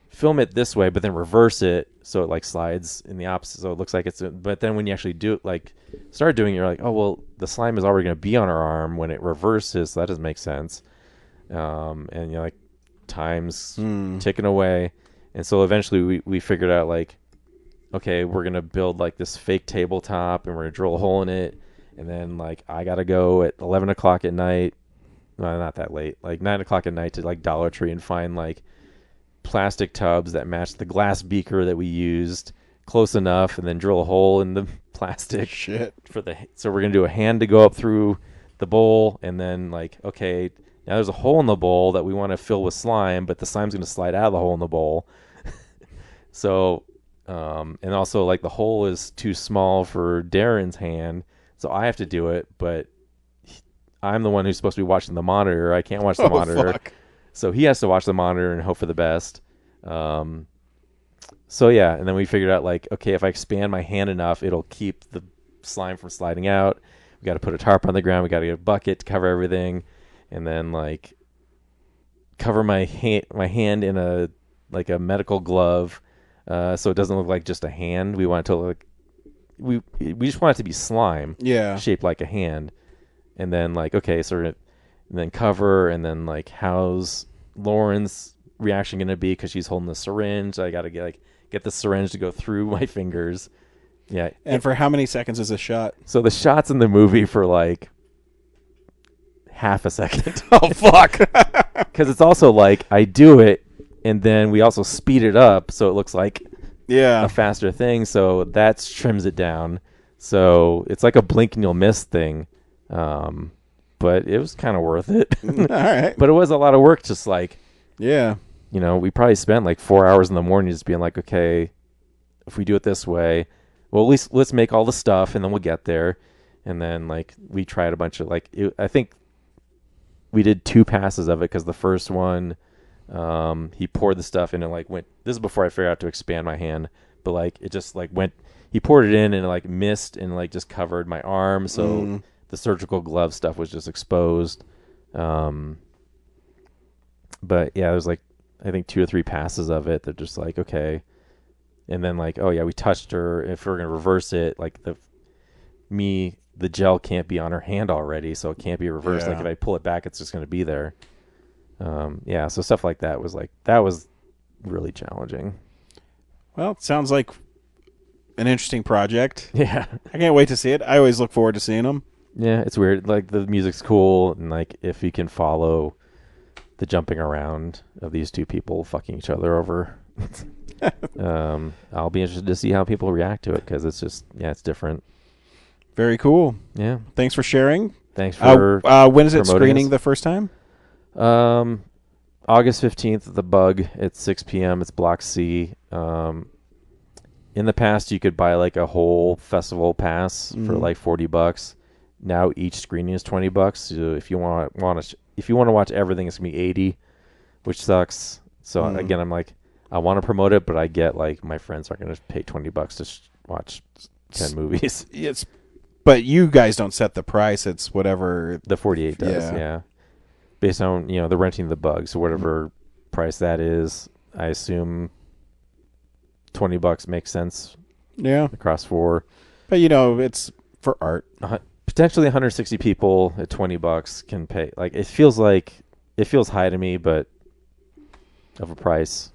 film it this way, but then reverse it so it like slides in the opposite, so it looks like it's. But then when you actually do it, like start doing it, you're like, oh well, the slime is already gonna be on her arm when it reverses, so that doesn't make sense. And you're like, time's ticking away, and so eventually we figured out like, okay, we're gonna build like this fake tabletop, and we're gonna drill a hole in it, and then like I gotta go at 11 o'clock at night. No, not that late. Like 9 o'clock at night to like Dollar Tree and find like plastic tubs that match the glass beaker that we used close enough, and then drill a hole in the plastic. Shit. So we're gonna do a hand to go up through the bowl, and then like, okay, now there's a hole in the bowl that we want to fill with slime, but the slime's gonna slide out of the hole in the bowl. So, and also like the hole is too small for Darren's hand, so I have to do it, but I'm the one who's supposed to be watching the monitor. I can't watch the monitor. Fuck. So he has to watch the monitor and hope for the best. So yeah, and then we figured out like, okay, if I expand my hand enough, it'll keep the slime from sliding out. We got to put a tarp on the ground. We got to get a bucket to cover everything, and then like cover my hand in a medical glove, so it doesn't look like just a hand. We want it to look, we just want it to be slime, shaped like a hand. And then like, okay, so and then cover, and then like how's Lauren's reaction going to be, because she's holding the syringe. I got to get the syringe to go through my fingers. Yeah. And for how many seconds is a shot? So the shot's in the movie for like half a second. Oh, fuck. Because it's also like I do it, and then we also speed it up so it looks like a faster thing. So that trims it down. So it's like a blink and you'll miss thing. But it was kind of worth it. All right. But it was a lot of work, just like, yeah, you know, we probably spent like 4 hours in the morning just being like, okay, if we do it this way, well, at least let's make all the stuff, and then we'll get there. And then like we tried a bunch of like, I think we did 2 passes of it, because the first one, he poured the stuff in and like went, this is before I figured out to expand my hand, but like it just like went, he poured it in and it like missed and like just covered my arm. So the surgical glove stuff was just exposed. But yeah, there's like, I think 2 or 3 passes of it. They're just like, okay. And then like, oh yeah, we touched her. If we're going to reverse it, like the gel can't be on her hand already, so it can't be reversed. Like if I pull it back, it's just going to be there. Yeah. So stuff like that was really challenging. Well, it sounds like an interesting project. Yeah. I can't wait to see it. I always look forward to seeing them. Yeah, it's weird. Like the music's cool, and like if you can follow the jumping around of these 2 people fucking each other over, I'll be interested to see how people react to it, because it's just it's different. Very cool. Yeah. Thanks for sharing. Thanks for when is it screening the first time? August 15th, The Bug at 6 p.m. It's Block C. In the past, you could buy like a whole festival pass for like $40. Now each screening is $20. So if you want to watch everything, it's gonna be $80, which sucks. So again, I'm like, I want to promote it, but I get like my friends aren't gonna pay $20 to watch 10 movies. But you guys don't set the price. It's whatever the 48 does. Yeah. Based on the renting the Bug. So whatever price that is, I assume $20 makes sense. Yeah. Across 4. But it's for art. Potentially 160 people at $20 can pay. Like it feels high to me, but of a price.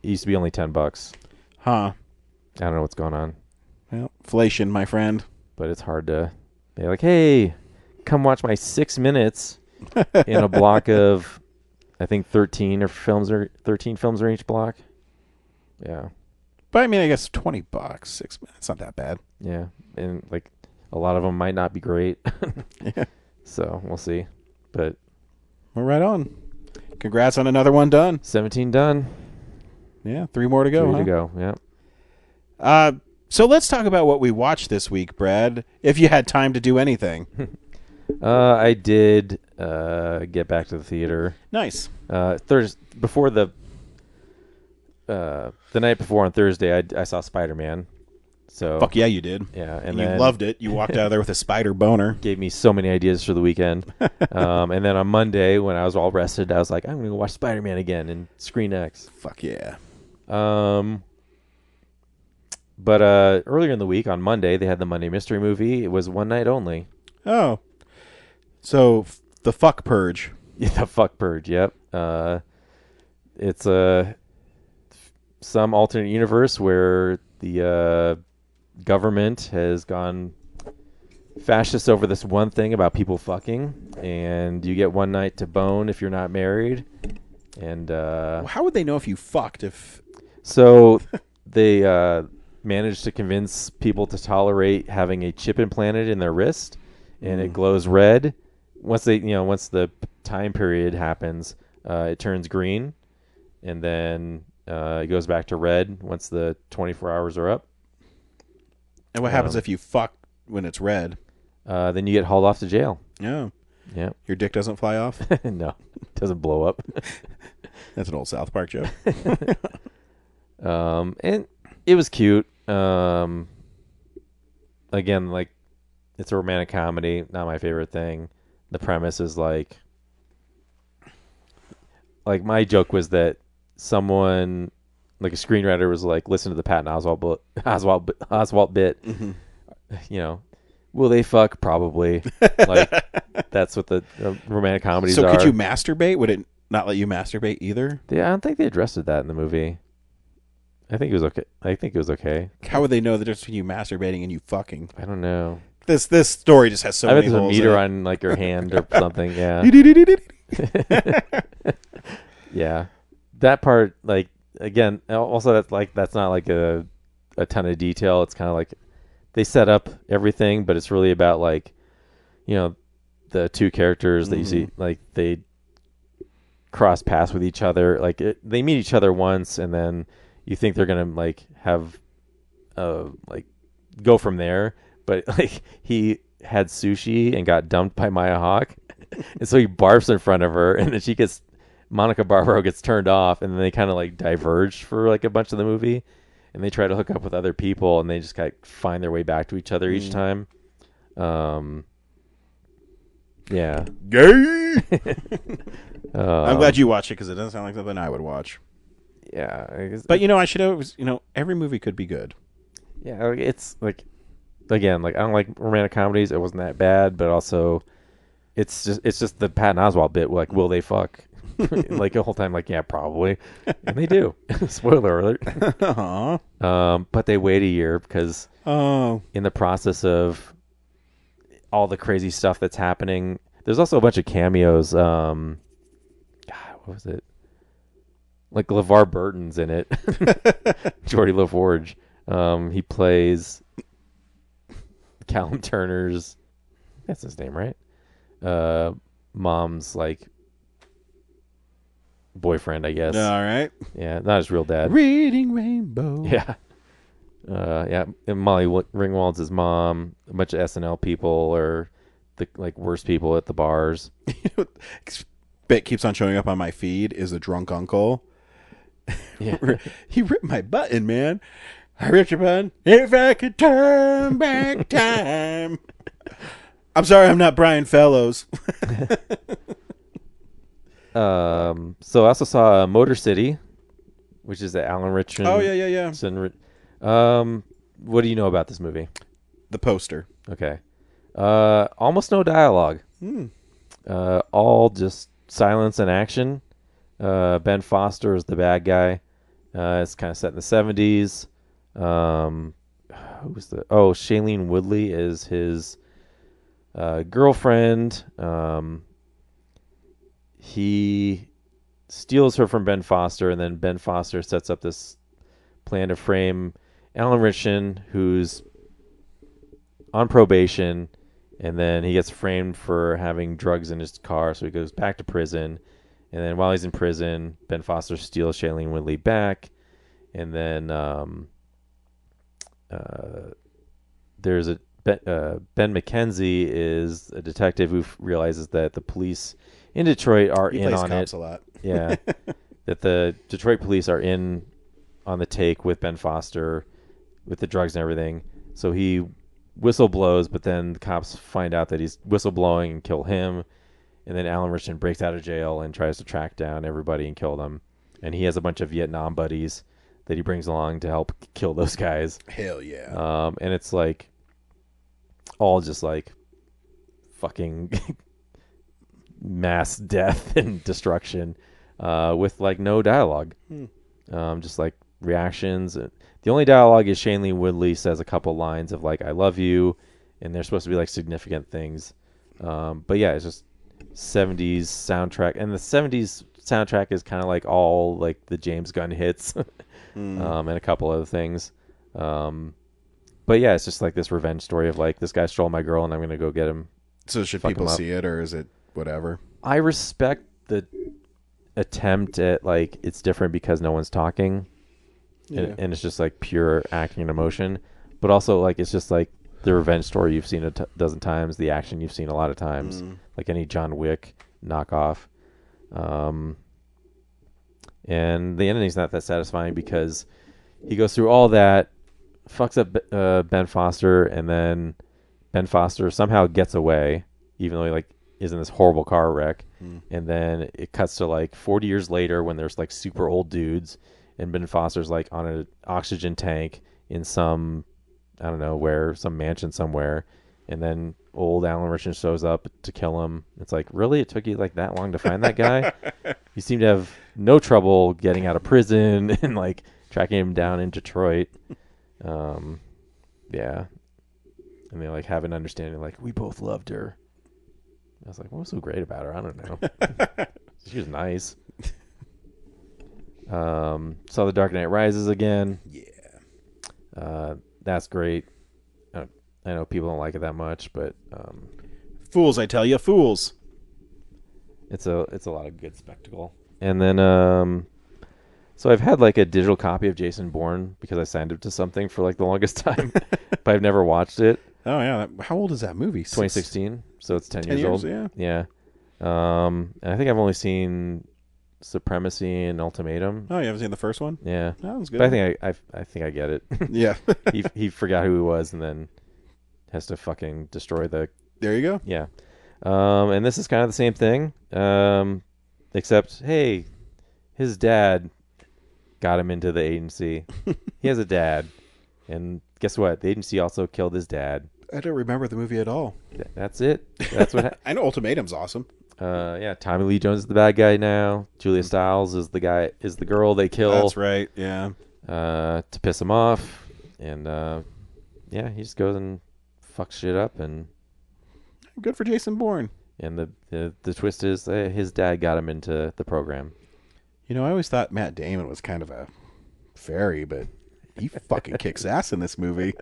It used to be only $10. Huh. I don't know what's going on. Well, inflation, my friend. But it's hard to be like, hey, come watch my 6 minutes in a block of, I think 13 films are in each block. Yeah. But I mean, I guess $20, 6 minutes, not that bad. Yeah. And like a lot of them might not be great. Yeah. So we'll see. But we're right on. Congrats on another one done. 17 done. Yeah. 3 more to go. 3 to go. Yeah. So let's talk about what we watched this week, Brad. If you had time to do anything. I did get back to the theater. Nice. Before the night before on Thursday, I saw Spider-Man. So fuck yeah, you did. Yeah, and you loved it. You walked out of there with a spider boner. Gave me so many ideas for the weekend. And then on Monday, when I was all rested, I was like, I'm going to go watch Spider-Man again in Screen X. Fuck yeah. But earlier in the week, on Monday, they had the Monday Mystery Movie. It was one night only. Oh. So, the Fuck Purge. Yeah, the Fuck Purge, yep. It's some alternate universe where the government has gone fascist over this one thing about people fucking, and you get one night to bone if you're not married. And how would they know if you fucked if... So, they... managed to convince people to tolerate having a chip implanted in their wrist, and it glows red. Once the time period happens, it turns green, and then it goes back to red once the 24 hours are up. And what happens if you fuck when it's red? Then you get hauled off to jail. Oh. Yeah. Your dick doesn't fly off? No, it doesn't blow up. That's an old South Park joke. And it was cute. Again, like, it's a romantic comedy, not my favorite thing. The premise is like my joke was that someone, like a screenwriter, was like, listen to the Patton Oswalt bit. Mm-hmm. You know, will they fuck? Probably. Like, that's what the romantic comedies are. So could you masturbate? Would it not let you masturbate either? Yeah, I don't think they addressed that in the movie. I think it was okay. How would they know the difference between you masturbating and you fucking? I don't know. This story just has so many holes. I bet there's a meter on like your hand or something. Yeah. Yeah. That part, like, again, also that's not like a ton of detail. It's kind of like they set up everything, but it's really about, like, you know, the two characters that you see, like, they cross paths with each other. Like, they meet each other once, and then you think they're gonna like have like go from there, but like he had sushi and got dumped by Maya Hawke, and so he barfs in front of her, and then Monica Barbaro gets turned off, and then they kind of like diverge for like a bunch of the movie, and they try to hook up with other people, and they just kind of find their way back to each other each time. Yeah. Gay. I'm glad you watched it because it doesn't sound like something I would watch. Yeah, but I should always, every movie could be good. Yeah, it's like, again, like, I don't like romantic comedies. It wasn't that bad, but also, it's just the Patton Oswalt bit. Like, will they fuck? Like the whole time, like, yeah, probably, and they do. Spoiler alert. But they wait a year because in the process of all the crazy stuff that's happening, there's also a bunch of cameos. God, what was it? Like LeVar Burton's in it. Geordie LaForge. He plays Callum Turner's, that's his name, right? Mom's like boyfriend, I guess. All right. Yeah, not his real dad. Reading Rainbow. Yeah. Yeah. And Molly Ringwald's his mom. A bunch of SNL people or the like worst people at the bars. Bit keeps on showing up on my feed is the drunk uncle. Yeah. He ripped my button, man. I ripped your button. If I could turn back time. I'm sorry, I'm not Brian Fellows. So I also saw Motor City, which is the Alan Ritchson. Oh, yeah. What do you know about this movie? The poster. Okay. Almost no dialogue. All just silence and action. Ben Foster is the bad guy. It's kind of set in the 70s. Shailene Woodley is his girlfriend. He steals her from Ben Foster, and then Ben Foster sets up this plan to frame Alan Ritchson, who's on probation, and then he gets framed for having drugs in his car, so he goes back to prison. And then while he's in prison, Ben Foster steals Shailene Woodley back, and then there's a Ben McKenzie is a detective who realizes that the police in Detroit are He in plays on cops it. a lot. Yeah, that the Detroit police are in on the take with Ben Foster, with the drugs and everything. So he whistle blows, but then the cops find out that he's whistleblowing and kill him. And then Alan Richardson breaks out of jail and tries to track down everybody and kill them. And he has a bunch of Vietnam buddies that he brings along to help kill those guys. Hell yeah. And it's like all just like fucking mass death and destruction with like no dialogue. Just like reactions. The only dialogue is Shailene Woodley says a couple lines of like, I love you. And they're supposed to be like significant things. But yeah, it's just 70s soundtrack. And the 70s soundtrack is kind of like all like the James Gunn hits and a couple other things. But yeah, it's just like this revenge story of like, this guy stole my girl and I'm going to go get him. So should people see it, or is it whatever? I respect the attempt at like, it's different because no one's talking. Yeah. And it's just like pure acting and emotion. But also like, it's just like the revenge story you've seen a dozen times, the action you've seen a lot of times, like any John Wick knockoff. And the ending's not that satisfying because he goes through all that, fucks up Ben Foster, and then Ben Foster somehow gets away, even though he like is in this horrible car wreck. And then it cuts to like 40 years later when there's like super old dudes, and Ben Foster's like on an oxygen tank in some, I don't know where, some mansion somewhere. And then old Alan Richardson shows up to kill him. It's like, really? It took you like that long to find that guy? You seem to have no trouble getting out of prison and like tracking him down in Detroit. Yeah. And they like have an understanding like, we both loved her. I was like, what was so great about her? I don't know. She was nice. Saw The Dark Knight Rises again. Yeah. That's great. I know people don't like it that much, but Fools, I tell you, fools. It's a lot of good spectacle. And then so I've had like a digital copy of Jason Bourne because I signed up to something for like the longest time, but I've never watched it. Oh yeah, how old is that movie? 2016, so it's 10 years old. Yeah. And I think I've only seen Supremacy and Ultimatum. Oh, you haven't seen the first one? Yeah, that was good. But I think I get it. Yeah. he forgot who he was and then has to fucking destroy the. There you go. Yeah. And this is kind of the same thing, except hey, his dad got him into the agency. He has a dad, and guess what? The agency also killed his dad. I don't remember the movie at all. That's it. That's what. I know Ultimatum's awesome. Yeah, Tommy Lee Jones is the bad guy now. Julia Stiles is the girl they kill. That's right. Yeah. To piss him off, and yeah, he just goes and fucks shit up, and good for Jason Bourne. And the twist is his dad got him into the program. You know, I always thought Matt Damon was kind of a fairy, but he fucking kicks ass in this movie.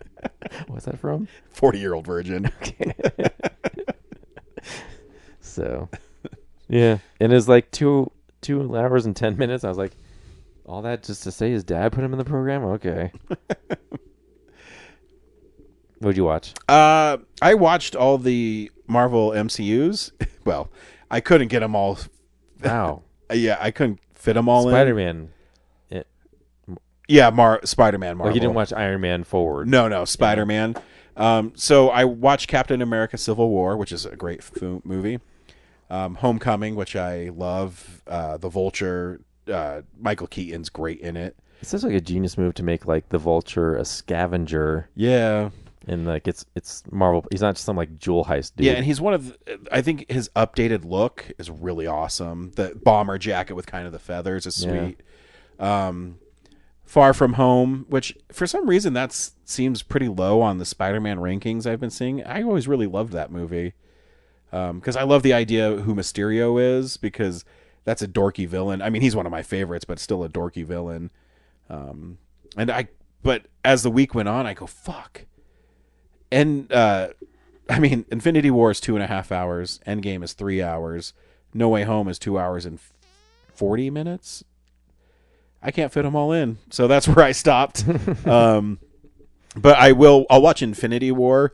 What's that from? 40-Year-Old Virgin. Okay. So, yeah, and it's like 2 hours and 10 minutes. I was like, all that just to say his dad put him in the program? Okay. What'd you watch? I watched all the Marvel MCUs. Well, I couldn't get them all. Wow. Yeah, I couldn't fit them all Spider-Man. in. Yeah, Spider-Man Marvel. Like you didn't watch Iron Man Forward. No, Spider-Man. Yeah. So I watched Captain America Civil War, which is a great movie. Homecoming, which I love. The Vulture. Michael Keaton's great in it. It's such like a genius move to make like the Vulture a scavenger. Yeah. And like it's Marvel. He's not just some like jewel heist dude. Yeah, and he's one of. I think his updated look is really awesome. The bomber jacket with kind of the feathers is sweet. Yeah. Far From Home, which for some reason seems pretty low on the Spider-Man rankings I've been seeing. I always really loved that movie because I love the idea of who Mysterio is, because that's a dorky villain. I mean, he's one of my favorites, but still a dorky villain. But as the week went on, I go, fuck. And I mean, Infinity War is 2.5 hours. Endgame is 3 hours. No Way Home is 2 hours and 40 minutes. I can't fit them all in, so that's where I stopped. But I'll watch Infinity War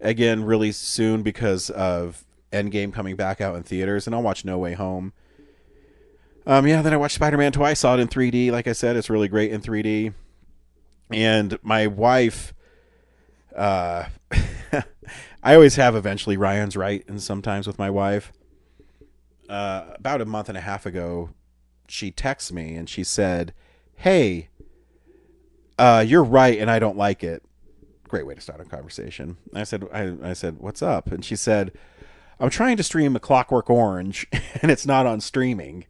again really soon because of Endgame coming back out in theaters, and I'll watch No Way Home. Then I watched Spider-Man twice. Saw it in 3D. Like I said, it's really great in 3D. And my wife, I always have eventually Ryan's right, and sometimes with my wife. About a month and a half ago, she texted me and she said, "Hey, you're right, and I don't like it." Great way to start a conversation. I said, "What's up?" And she said, "I'm trying to stream A Clockwork Orange, and it's not on streaming."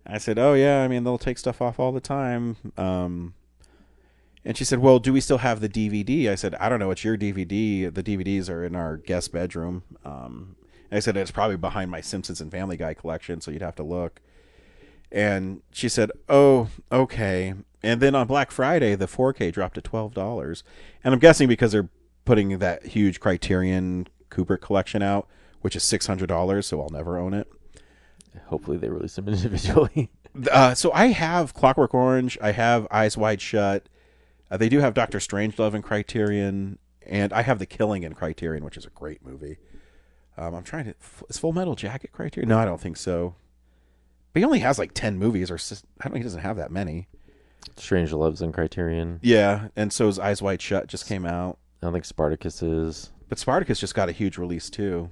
I said, "Oh yeah, I mean they'll take stuff off all the time." And she said, "Well, do we still have the DVD?" I said, "I don't know. It's your DVD. The DVDs are in our guest bedroom." I said, "It's probably behind my Simpsons and Family Guy collection, so you'd have to look." And she said, "Oh, okay." And then on Black Friday, the 4K dropped to $12. And I'm guessing because they're putting that huge Criterion Kubrick collection out, which is $600, so I'll never own it. Hopefully they release them individually. So I have Clockwork Orange. I have Eyes Wide Shut. They do have Dr. Strangelove in Criterion. And I have The Killing in Criterion, which is a great movie. I'm trying to... Is Full Metal Jacket Criterion? No, I don't think so. But he only has like 10 movies. He doesn't have that many. Strangelove's in Criterion. Yeah, and so is Eyes Wide Shut just came out. I don't think Spartacus is. But Spartacus just got a huge release too.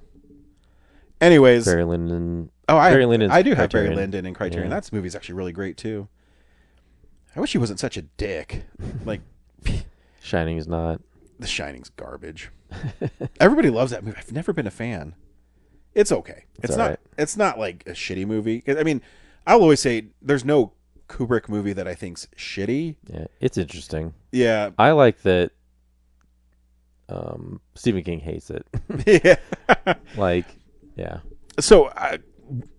Anyways, Barry Lyndon. Barry Lyndon. I do have Barry Lyndon in Criterion. Yeah. That movie's actually really great too. I wish he wasn't such a dick. Like, Shining is not. The Shining's garbage. Everybody loves that movie. I've never been a fan. It's okay. It's not. Right. It's not like a shitty movie. I mean, I'll always say there's no Kubrick movie that I think's shitty. Yeah, it's interesting. Yeah, I like that. Stephen King hates it. Yeah, yeah. So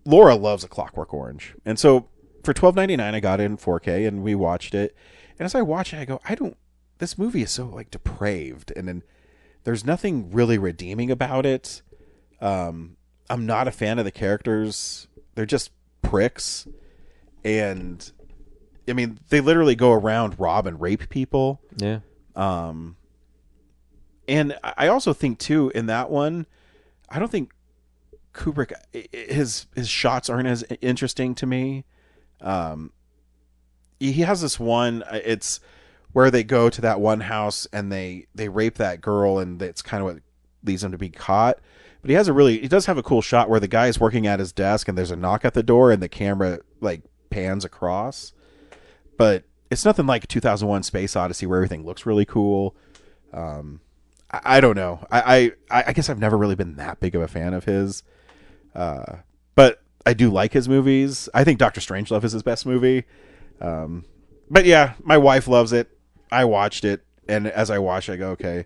Laura loves A Clockwork Orange, and so for $12.99 I got it in 4K and we watched it. And as I watch it, I go, this movie is so like depraved, and then there's nothing really redeeming about it. I'm not a fan of the characters. They're just pricks. And I mean, they literally go around, rob and rape people. Yeah. And I also think too, in that one, I don't think Kubrick, his shots aren't as interesting to me. He has this one, it's where they go to that one house and they rape that girl, and that's kind of what leads him to be caught. But he does have a cool shot where the guy is working at his desk and there's a knock at the door and the camera like pans across. But it's nothing like 2001 Space Odyssey where everything looks really cool. I don't know. I guess I've never really been that big of a fan of his. But I do like his movies. I think Dr. Strangelove is his best movie. But yeah, my wife loves it. I watched it, and as I watched it, I go, okay,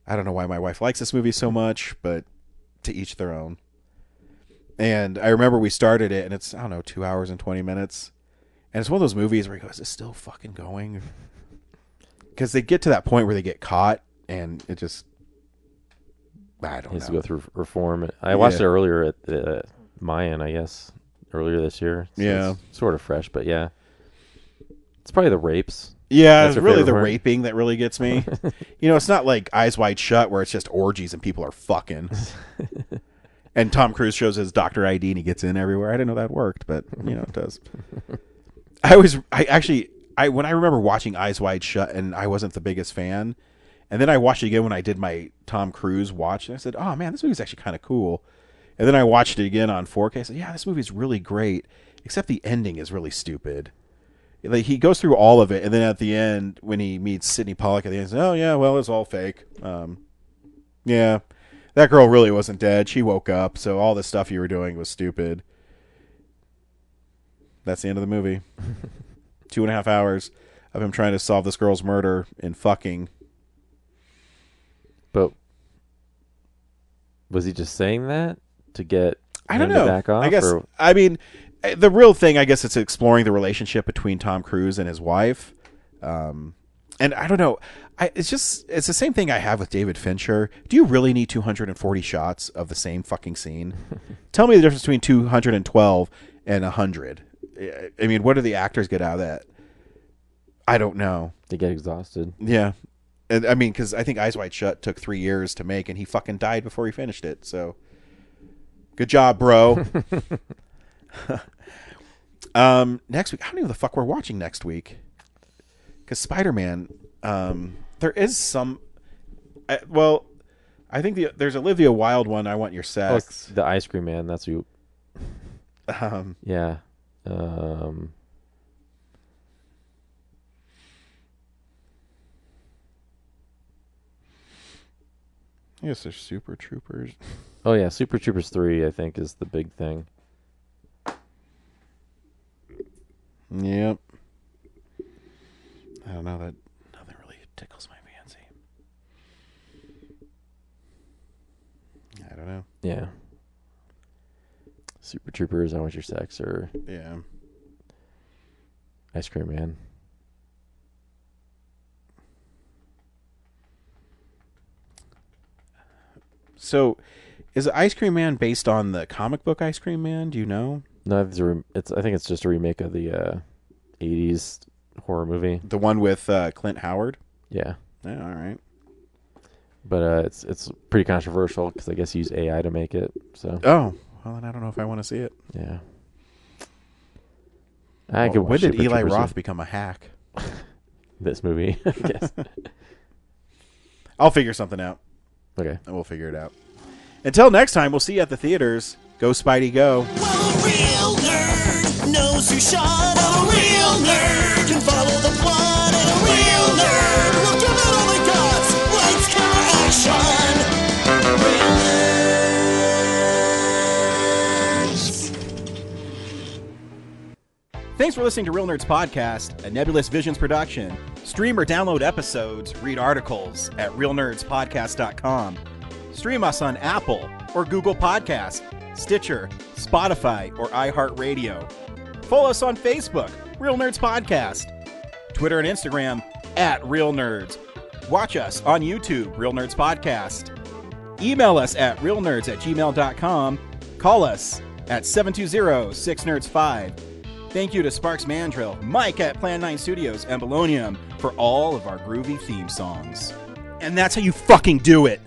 I don't know why my wife likes this movie so much, but to each their own. And I remember we started it, and it's, 2 hours and 20 minutes. And it's one of those movies where you go, is it still fucking going? Because they get to that point where they get caught, and it just, I don't know. He has to go through reform. I watched it earlier at the Mayan, I guess, earlier this year. So yeah. It's sort of fresh, but yeah. It's probably the rapes. Yeah, it's really the raping that really gets me. It's not like Eyes Wide Shut where it's just orgies and people are fucking. And Tom Cruise shows his doctor ID and he gets in everywhere. I didn't know that worked, but it does. When I remember watching Eyes Wide Shut and I wasn't the biggest fan, and then I watched it again when I did my Tom Cruise watch, and I said, oh man, this movie's actually kind of cool. And then I watched it again on 4K. I said, yeah, this movie's really great, except the ending is really stupid. Like, he goes through all of it, and then at the end, when he meets Sidney Pollack at the end, he says, oh yeah, well, it's all fake. Yeah, that girl really wasn't dead. She woke up, so all the stuff you were doing was stupid. That's the end of the movie. 2.5 hours of him trying to solve this girl's murder and fucking. But was he just saying that to get I don't him know. to back off? I guess. Or? I mean, the real thing, I guess, it's exploring the relationship between Tom Cruise and his wife. And I don't know. It's the same thing I have with David Fincher. Do you really need 240 shots of the same fucking scene? Tell me the difference between 212 and 100. I mean, what do the actors get out of that? I don't know. They get exhausted. Yeah. And I mean, because I think Eyes Wide Shut took 3 years to make, and he fucking died before he finished it. So, good job, bro. Next week, I don't know what the fuck we're watching next week. Because Spider-Man, there is some. I think there's Olivia Wilde one. I Want Your Oh, Sex. it's the Ice Cream Man. That's you. Yeah. I guess there's Super Troopers. Oh yeah, Super Troopers 3 I think is the big thing. Yep. I don't know, that nothing really tickles my fancy. I don't know. Yeah. Super Troopers, I Want Your Sex, or Yeah. Ice Cream Man. So, is Ice Cream Man based on the comic book Ice Cream Man? Do you know? No, I think it's just a remake of the 80s horror movie. The one with Clint Howard? Yeah. Yeah, all right. But it's pretty controversial because I guess you use AI to make it. So. Oh, well, then I don't know if I want to see it. Yeah. When did Eli Roth become a hack? This movie, I guess. I'll figure something out. Okay. And we'll figure it out. Until next time, we'll see you at the theaters. Go, Spidey, go. Well, a real nerd knows who shot. A real nerd can follow the plot. And a real nerd will give it all they got. Lights, camera, action. Real nerds. Thanks for listening to Real Nerds Podcast, a Nebulous Visions production. Stream or download episodes, read articles at realnerdspodcast.com. Stream us on Apple or Google Podcast, Stitcher, Spotify, or iHeartRadio. Follow us on Facebook, Real Nerds Podcast. Twitter and Instagram at Real Nerds. Watch us on YouTube, Real Nerds Podcast. Email us at realnerds@gmail.com. Call us at 720-6nerds5. Thank you to Sparks Mandrill, Mike at Plan 9 Studios, and Bolognium for all of our groovy theme songs. And that's how you fucking do it.